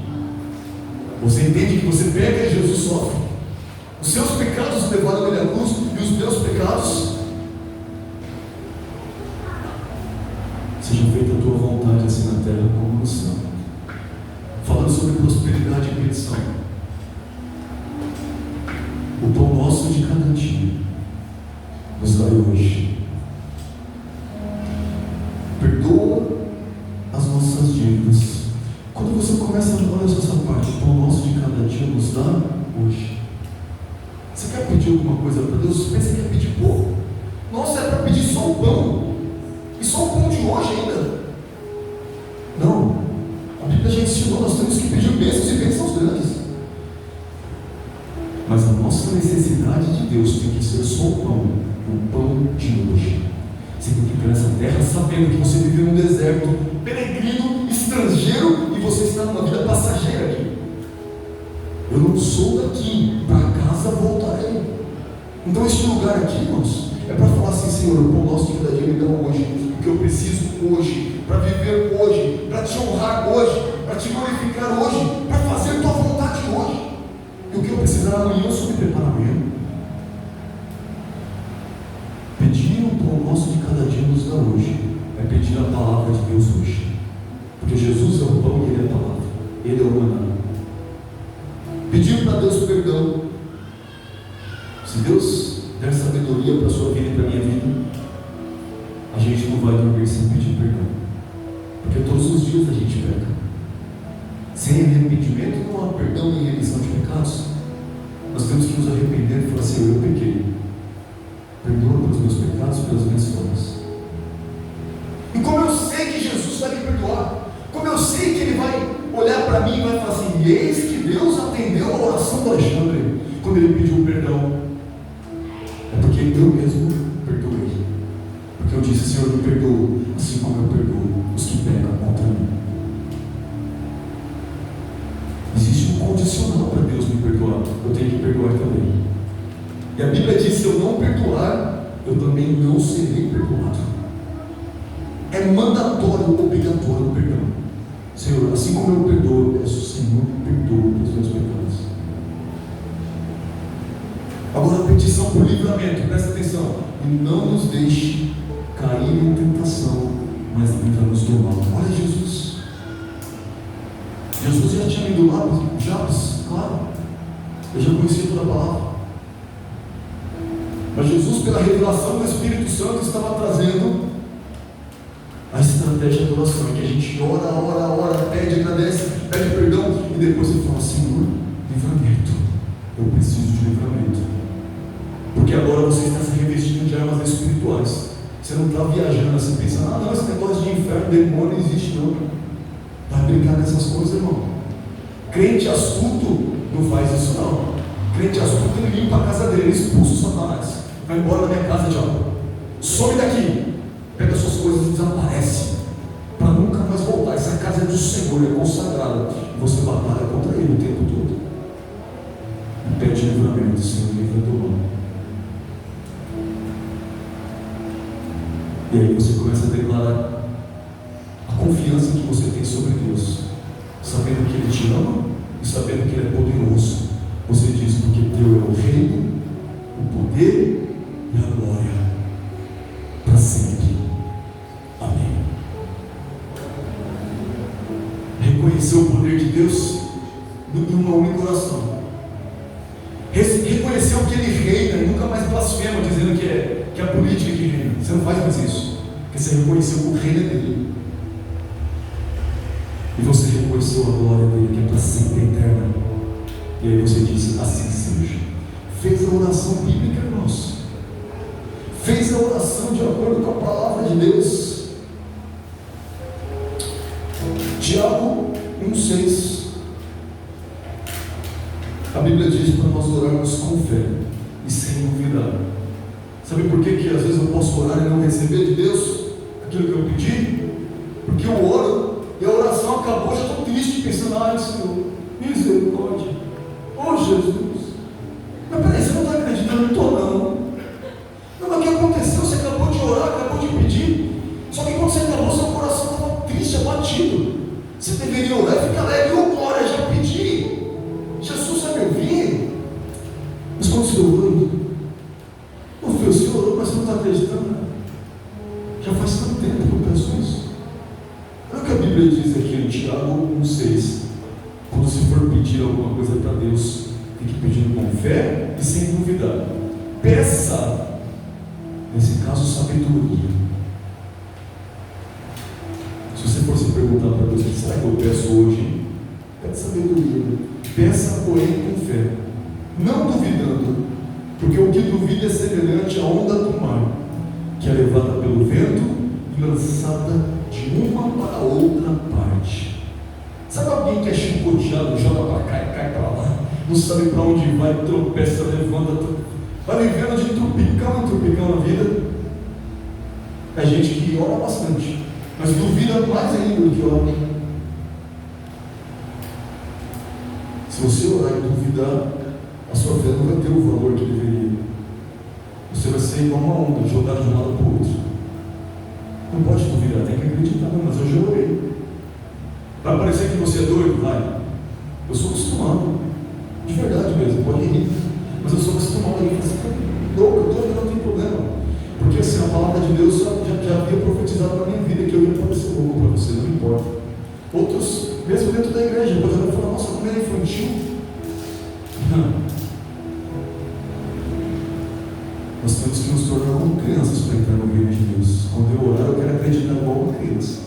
Você entende que você peca e Jesus sofre? Os seus pecados levaram ele à cruz, e os meus pecados. Seja feita a tua vontade, assim na terra como no céu. Falando sobre prosperidade e petição. O pão nosso de cada dia nos dai hoje. Perdoa as nossas dívidas. Quando você começa a olhar essa parte, o pão nosso de cada dia nos dá hoje. Você quer pedir alguma coisa para Deus? Pensa que quer pedir pouco. Nossa, é para pedir só o pão. E só o pão de hoje ainda. Não. A Bíblia já ensinou, nós temos que pedir bênçãos e bênçãos grandes. Mas a nossa necessidade de Deus tem que ser só o pão de hoje. Você tem que ir para essa terra sabendo que você vive num deserto, peregrino, estrangeiro, e você está numa vida passageira aqui. Eu não sou daqui, para casa voltarei. Então este lugar aqui, irmãos, é para falar assim: Senhor, o pão nosso de cada dia me dá hoje, o que eu preciso hoje, para viver hoje, para te honrar hoje, para te glorificar hoje, para fazer tua vontade hoje. E o que eu precisar amanhã, eu só me preparo amanhã. Pedir o pão nosso de cada dia nos dá hoje é pedir a palavra de Deus hoje, porque Jesus é o pão e Ele é a palavra, Ele é o maná. Pedir para Deus perdão. Se Deus der sabedoria para a sua vida e para a minha vida, a gente não vai dormir sem pedir perdão, porque todos os dias a gente peca. Sem arrependimento não há perdão nem remissão de pecados. Nós temos que nos arrepender e falar assim: eu pequei, perdoa pelos meus pecados, pelas minhas falhas. E como eu sei que Jesus vai me perdoar, como eu sei que Ele vai olhar para mim e vai falar assim: eis que Deus atendeu a oração do Alexandre quando ele pediu perdão, é porque eu mesmo perdoei, porque eu disse: Senhor, me perdoa, assim como eu perdoo os que pecam contra mim. Existe um condicional para Deus me perdoar, eu tenho que perdoar também. E a Bíblia diz: se eu não perdoar, eu também não serei perdoado. É mandatório, obrigatório o perdão. Senhor, assim como eu perdoo, eu peço: Senhor, perdoa pelos meus pecados. Agora a petição por livramento, presta atenção: e não nos deixe cair em tentação, mas livra-nos do mal. Olha Jesus. Jesus já tinha ido lá, Jabes, claro. Eu já conhecia toda outra palavra. Mas Jesus, pela revelação do Espírito Santo, estava trazendo a estratégia da oração, em que a gente ora, pede, agradece, pede perdão, e depois ele fala: Senhor, livramento, eu preciso de livramento, porque agora você está se revestindo de armas espirituais. Você não está viajando assim, pensando: não, esse negócio de inferno, demônio não existe não. Vai brincar nessas coisas, irmão. Crente astuto não faz isso não. Crente astuto, ele limpa a casa dele, ele expulsa o Satanás. Vai embora da minha casa, diabo. Some daqui. Pega suas coisas e desaparece, para nunca mais voltar. Essa casa é do Senhor, é consagrada, e você batalha contra ele o tempo todo e pede livramento. Senhor, livra do mal. E aí você começa a declarar a confiança que você tem sobre Deus, sabendo que Ele te ama e sabendo que Ele é poderoso. Você diz: porque Teu é o reino, o poder e a glória para sempre. Amém. Reconhecer o poder de Deus em uma única oração. Reconhecer o que Ele reina e nunca mais blasfema dizendo que é a política que reina. Você não faz mais isso, porque você reconheceu o reino dele, e você reconheceu a glória dele, que é para sempre eterna. E aí você diz: assim seja. Fez a oração bíblica, irmãos. Fez a oração de acordo com a palavra de Deus. Tiago 1,6. A Bíblia diz para nós orarmos com fé e sem duvidar. Sabe por que às vezes eu posso orar e não receber de Deus aquilo que eu pedi? Porque eu oro e a oração acabou, já estou triste, pensando: ai Senhor, misericórdia, oh Jesus. Mas peraí, você não está acreditando? Não estou não. Mas o que aconteceu? Você acabou de orar, acabou de pedir. Só que quando você acabou, seu coração estava triste, abatido. Você deveria orar e ficar alegre: oh glória, já pedi, Jesus vai me ouvir. Mas quando você orou, oh filho, você orou, mas você não está acreditando. Já faz tanto tempo que eu penso isso. Olha o que a Bíblia diz aqui em Tiago 1,6. Quando se for pedir alguma coisa para Deus, tem que pedir com fé e sem duvidar. Peça, nesse caso, sabedoria. Se você for se perguntar para Deus: será que eu peço hoje? Pede sabedoria. Peça, porém, com fé, não duvidando, porque o que duvida é semelhante à onda do mar, que é levada pelo vento e lançada de uma para outra parte. Sabe alguém que é chicoteado, joga para cá e cai para lá, não sabe para onde vai, tropeça, levanta, vai vivendo de tropicão em tropicão na vida? É gente que ora bastante, mas duvida mais ainda do que ora. Se você orar e duvidar, a sua fé não vai ter o valor que deveria. Você vai ser igual uma onda, jogado de um lado para o outro. Não pode duvidar, tem que acreditar. Não, mas eu já orei. Vai parecer que você é doido? Vai. Eu sou acostumado. De verdade mesmo, pode rir. Mas eu sou acostumado a ir. Você está louco, eu estou, não tem problema. Porque assim, a palavra de Deus já havia profetizado na minha vida que eu ia parecer louco para você, não importa. Outros, mesmo dentro da igreja, poderiam falar: nossa, como é infantil. Não. Nós temos que nos tornar como crianças para entrar no reino de Deus. Quando eu orar, eu quero acreditar igual uma criança.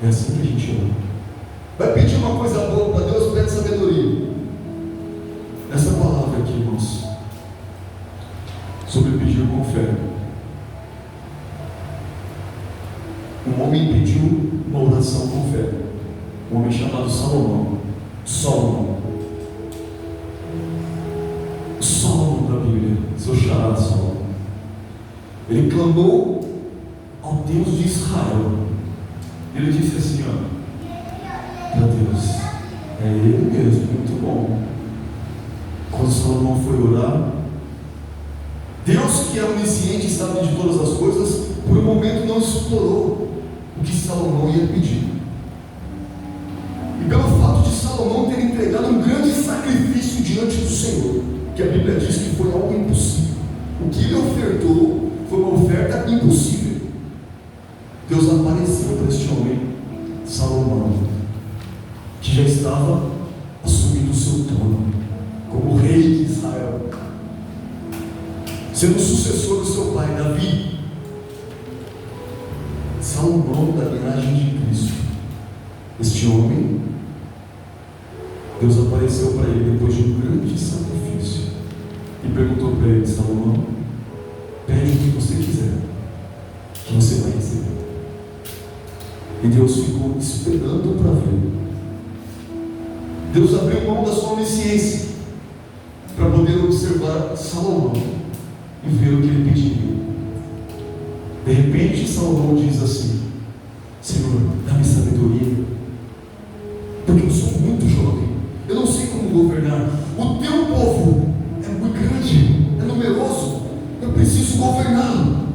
É assim que a gente ora. Vai pedir uma coisa boa para Deus, pede sabedoria. Essa palavra aqui, irmãos, sobre pedir com fé. Um homem pediu uma oração com fé. Um homem chamado Salomão. Salomão da Bíblia, seu xará Salomão. Ele clamou ao Deus de Israel. Ele disse assim: ó, meu Deus, é Ele mesmo, muito bom. Quando Salomão foi orar, Deus, que é onisciente e sabe de todas as coisas, por um momento não explorou o que Salomão ia pedir. E pelo fato de Salomão ter entregado um grande sacrifício diante do Senhor, que a Bíblia diz que foi algo impossível, o que ele ofertou foi uma oferta impossível. Deus apareceu para este homem, Salomão, que já estava assumindo o seu trono como rei de sendo sucessor do seu pai, Davi, Salomão, da linhagem de Cristo. Este homem, Deus apareceu para ele depois de um grande sacrifício e perguntou para ele: Salomão, pede o que você quiser, que você vai receber. E Deus ficou esperando para ver. Deus abriu mão da sua onisciência para poder observar Salomão e ver o que ele pediria. De repente Salomão diz assim: Senhor, dá-me sabedoria, porque eu sou muito jovem, eu não sei como governar. O teu povo é muito grande, é numeroso, eu preciso governá-lo.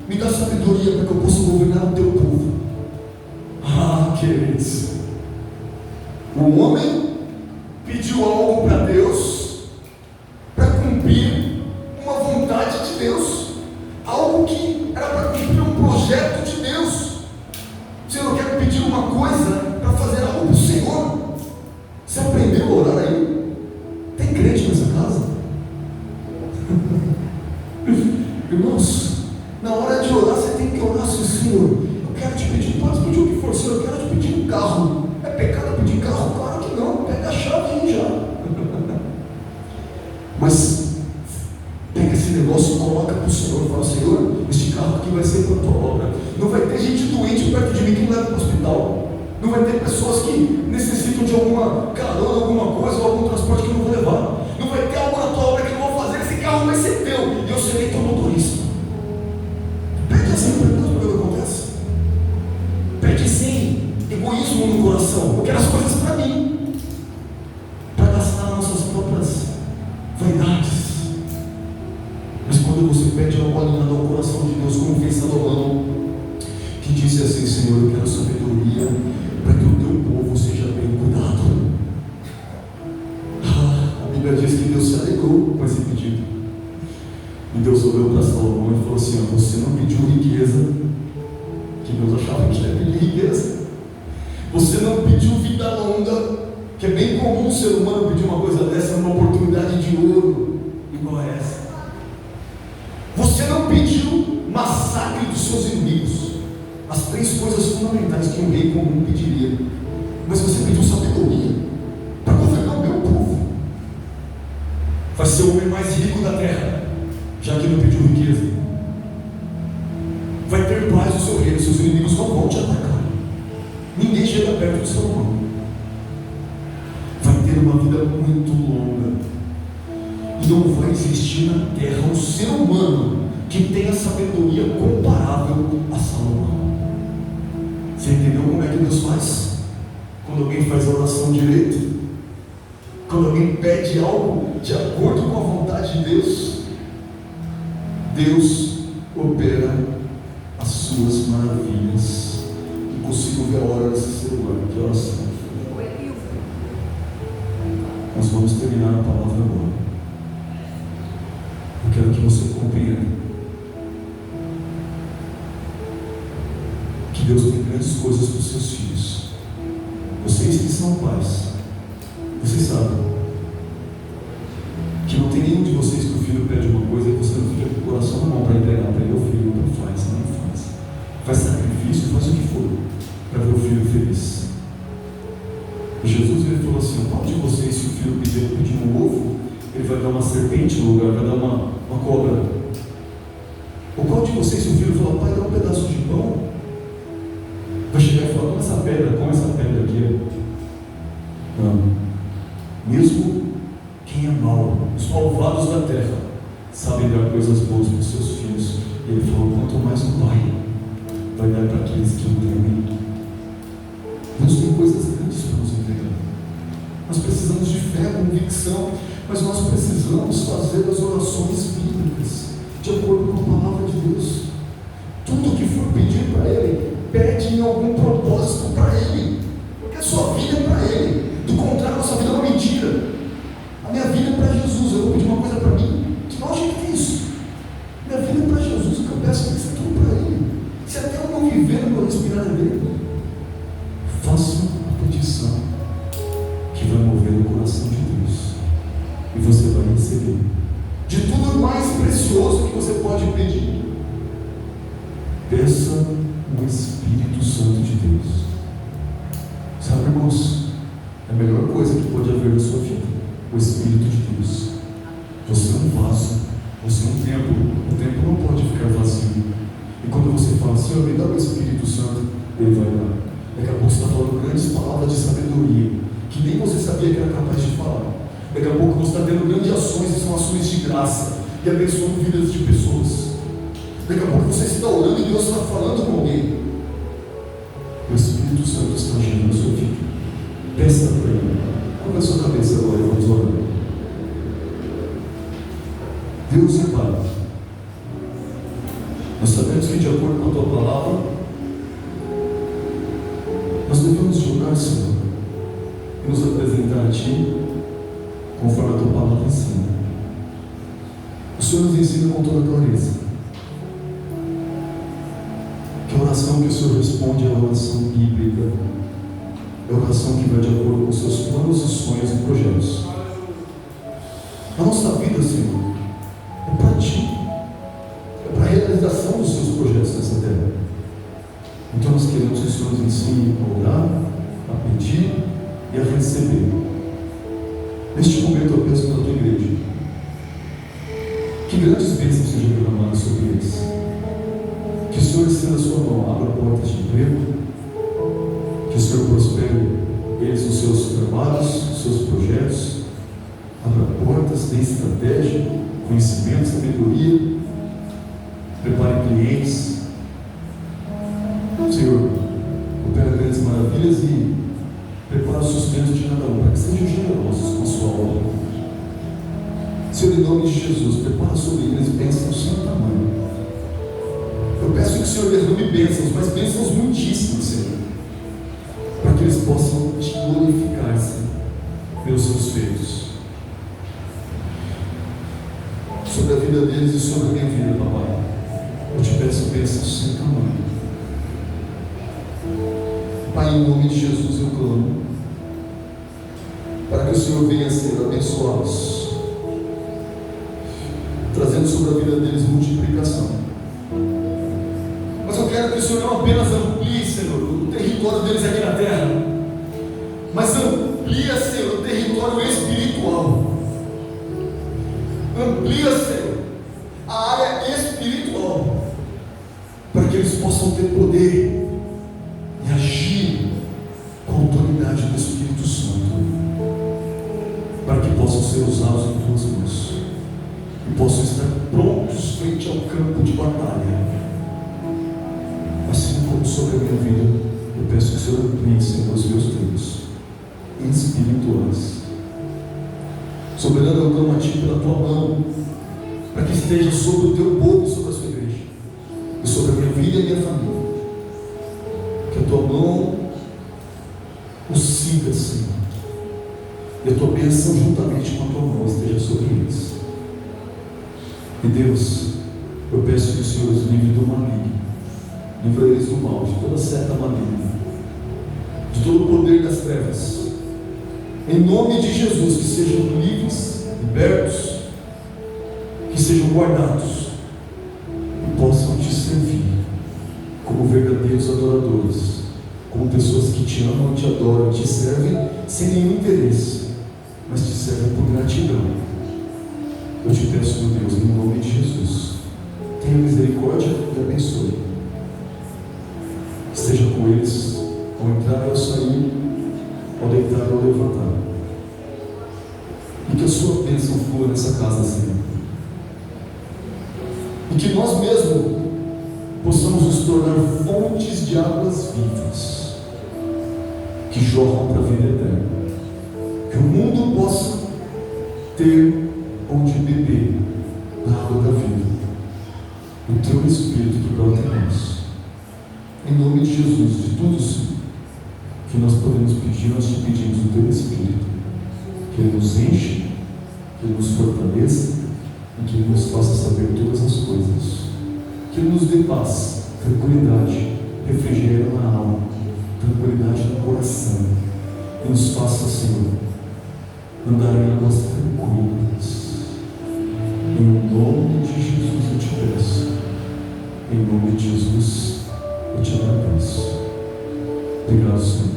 Me dá sabedoria para que eu possa governar o teu povo. Ah, queridos, o homem pediu algo para Deus, para cumprir uma vontade de Deus, algo que era para cumprir um projeto de Deus. Senhor, eu quero pedir uma coisa para fazer algo para o Senhor. Você aprendeu a orar aí? Tem crente nessa casa? Irmãos, na hora de orar você tem que orar assim: Senhor, eu quero te pedir, pode pedir o que for, Senhor, eu quero te pedir um carro. É pecado pedir carro? Claro que não, pega a chave aí já. Mas pega esse negócio e coloca para o Senhor e fala: Senhor, este carro aqui vai ser para a tua obra. Não vai ter gente doente perto de mim que me leva para o hospital. Não vai ter pessoas que necessitam de alguma carona, alguma coisa, ou algum transporte que eu não vou levar. Não vai ter algo na tua obra que eu vou fazer. Esse carro vai ser teu e eu serei teu motorista. Pede assim para Deus para ver o que acontece. Pede sem egoísmo no coração. Eu quero as coisas para mim, para gastar nossas próprias vaidades. Mas quando você pede algo alinhado ao coração de Deus, como fez Salomão, que disse assim: Senhor, eu quero sabedoria para que o teu povo seja bem cuidado. A Bíblia diz que Deus se alegrou com esse pedido. E Deus olhou para Salomão e falou assim: você não pediu riqueza, que Deus achava que ia pedir riqueza. Você não pediu vida longa, que é bem comum o ser humano pedir uma coisa dessa, uma oportunidade de ouro igual a essa. Você não pediu massacre dos seus inimigos, as 3 coisas fundamentais que um rei comum pediria. Mas você pediu sabedoria para governar o meu povo. Vai ser o homem mais rico da terra, já que não pediu riqueza. Vai ter paz no seu reino, seus inimigos não vão te atacar. Ninguém chega perto do seu nome. Vai ter uma vida muito longa. E não vai existir na terra um ser humano que tenha sabedoria comparável a Salomão. Você entendeu como é que Deus faz? Quando alguém faz a oração direito, quando alguém pede algo de acordo com a vontade de Deus, Deus opera as suas maravilhas. Não consigo ver a hora desse celular. Que oração? Nós vamos terminar a palavra agora. Eu quero que você compreenda que Deus tem grandes coisas para os seus filhos. Vocês que são pais, vocês sabem que não tem nenhum de vocês que o filho pede uma coisa e você não fica com o coração na mão para entregar para ele: o filho não faz, não faz. Faz sacrifício, faz o que for para ver o filho feliz. E Jesus ele falou assim: qual de vocês, se o filho pedir um ovo, ele vai dar uma serpente no lugar, vai dar uma cobra? Ou qual de vocês, se o filho falar: pai, dá um pedaço de pão, vai chegar e falar: come essa pedra aqui? Não. Mesmo quem é mau, os malvados da terra, sabem dar coisas boas para os seus filhos. E ele falou: quanto mais o pai vai dar para aqueles que o temem. Deus tem coisas grandes para nos entregar. Nós precisamos de fé, convicção, mas nós precisamos fazer as orações bíblicas de acordo com a palavra de Deus. Tudo que for pedir para Ele, pede em algum propósito para Ele, porque a sua vida é para Ele. Do contrário, a nossa vida é uma mentira. A minha vida é para Jesus. Eu vou pedir uma coisa para mim, que lógico que é isso. Minha vida é para Jesus, o que eu peço é que isso é tudo para Ele. Se até eu não viver, eu vou respirar dele, faça a petição que vai mover o coração de Deus, e você vai receber de tudo mais precioso que Peça o Espírito Santo de Deus. Sabe, irmãos, é a melhor coisa que pode haver na sua vida, o Espírito de Deus. Você é um vaso, você é um templo. O templo não pode ficar vazio. E quando você fala, Senhor, me dá o Espírito Santo, Ele vai dar. Daqui a pouco você está falando grandes palavras de sabedoria, que nem você sabia que era capaz de falar. Daqui a pouco você está tendo grandes ações, e são ações de graça, e abençoando vidas de pessoas. Daqui a pouco você está orando e Deus está falando com alguém. O Espírito Santo está agindo na sua vida. Peça para Ele. Curva a sua cabeça agora e vamos orar. Deus e Pai, nós sabemos que de acordo com a Tua palavra, nós devemos jogar, Senhor, e nos apresentar a Ti conforme a Tua palavra ensina. O Senhor nos ensina com toda clareza que a oração que o Senhor responde é a oração bíblica, é a oração que vai de acordo com os seus planos e sonhos e projetos. A nossa vida, Senhor, é para Ti, é para a realização dos Seus projetos nessa terra. Então nós queremos que o Senhor nos ensine a orar, a pedir e a receber. Neste momento eu peço para a Tua igreja que grandes bênçãos sejam derramadas sobre eles. Que o Senhor estenda a sua mão, abra portas de emprego, que o Senhor prospere eles nos seus trabalhos, nos seus projetos, abra portas, dê estratégia, conhecimento, sabedoria, prepare clientes. Senhor, opera grandes maravilhas e prepara o sustento de cada um, para que sejam generosos com a sua obra. Senhor, em nome de Jesus, prepara sobre eles bênçãos sem tamanho. Eu peço que o Senhor derrame bênçãos, mas bênçãos muitíssimas, Senhor, para que eles possam te glorificar, Senhor, pelos seus feitos. Sobre a vida deles e sobre a minha vida, papai, eu te peço bênçãos sem tamanho. Pai, em nome de Jesus eu clamo para que o Senhor venha ser abençoados, trazendo sobre a vida deles multiplicação. Mas eu quero que o Senhor não apenas amplie, Senhor, o território deles aqui na terra, mas amplia, Senhor, o território espiritual. Amplia, Senhor, a área espiritual, para que eles possam ter poder e agir com a autoridade do Espírito Santo, para que possam ser usados em Tuas mãos e possam estar prontos frente ao campo de batalha. Assim como sobre a minha vida, eu peço que o Senhor amplie, Senhor, os meus tempos espirituais. Soberano, eu clamo a Ti pela Tua mão, para que esteja sobre o Teu povo e sobre a Sua igreja, e sobre a minha vida e a minha família. Que a Tua mão os siga, Senhor, e a Tua bênção juntamente com a Tua mão esteja sobre eles. E Deus, eu peço que o Senhor os livre do maligno, livre eles do mal, de toda seta maligna, de todo o poder das trevas. Em nome de Jesus, que sejam livres, libertos, que sejam guardados e possam Te servir como verdadeiros adoradores, como pessoas que Te amam, Te adoram, Te servem sem nenhum interesse, mas Te servem por gratidão. Eu Te peço, meu Deus, em nome de Jesus, tenha misericórdia e abençoe. Esteja com eles ao entrar e ao sair, ao deitar e ao levantar. E que a Sua bênção flua nessa casa, Senhor. E que nós mesmos possamos nos tornar fontes de águas vivas, que jorram para a vida eterna. Que o mundo possa ter onde beber da água da vida, o Teu Espírito que brota em nós. Em nome de Jesus, de tudo, Senhor, que nós podemos pedir, nós Te pedimos o Teu Espírito, que Ele nos enche, que Ele nos fortaleça e que Ele nos faça saber todas as coisas, que Ele nos dê paz, tranquilidade, refrigério na alma, tranquilidade no coração, e nos faça, Senhor, andar em águas tranquilas. Em nome de Jesus eu Te peço, em nome de Jesus, eu te agradeço. Obrigado, Senhor.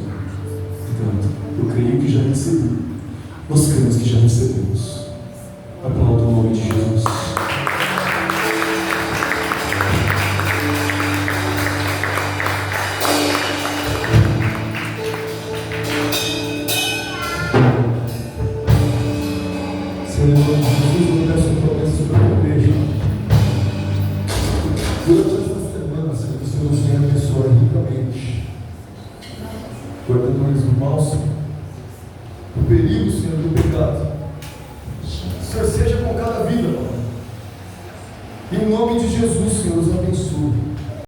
Obrigado. Eu creio que já recebi. Nós cremos que já recebemos. Aplauda o nome de Jesus. Senhor, em nome de Jesus, eu peço a tua bênção sobre a igreja. Durante esta semana, Senhor, que o Senhor nos venha abençoar ricamente, guardando do mal, Senhor, do perigo, Senhor, do pecado. Senhor, seja com cada vida, Pai. Em nome de Jesus, Senhor, nos abençoe.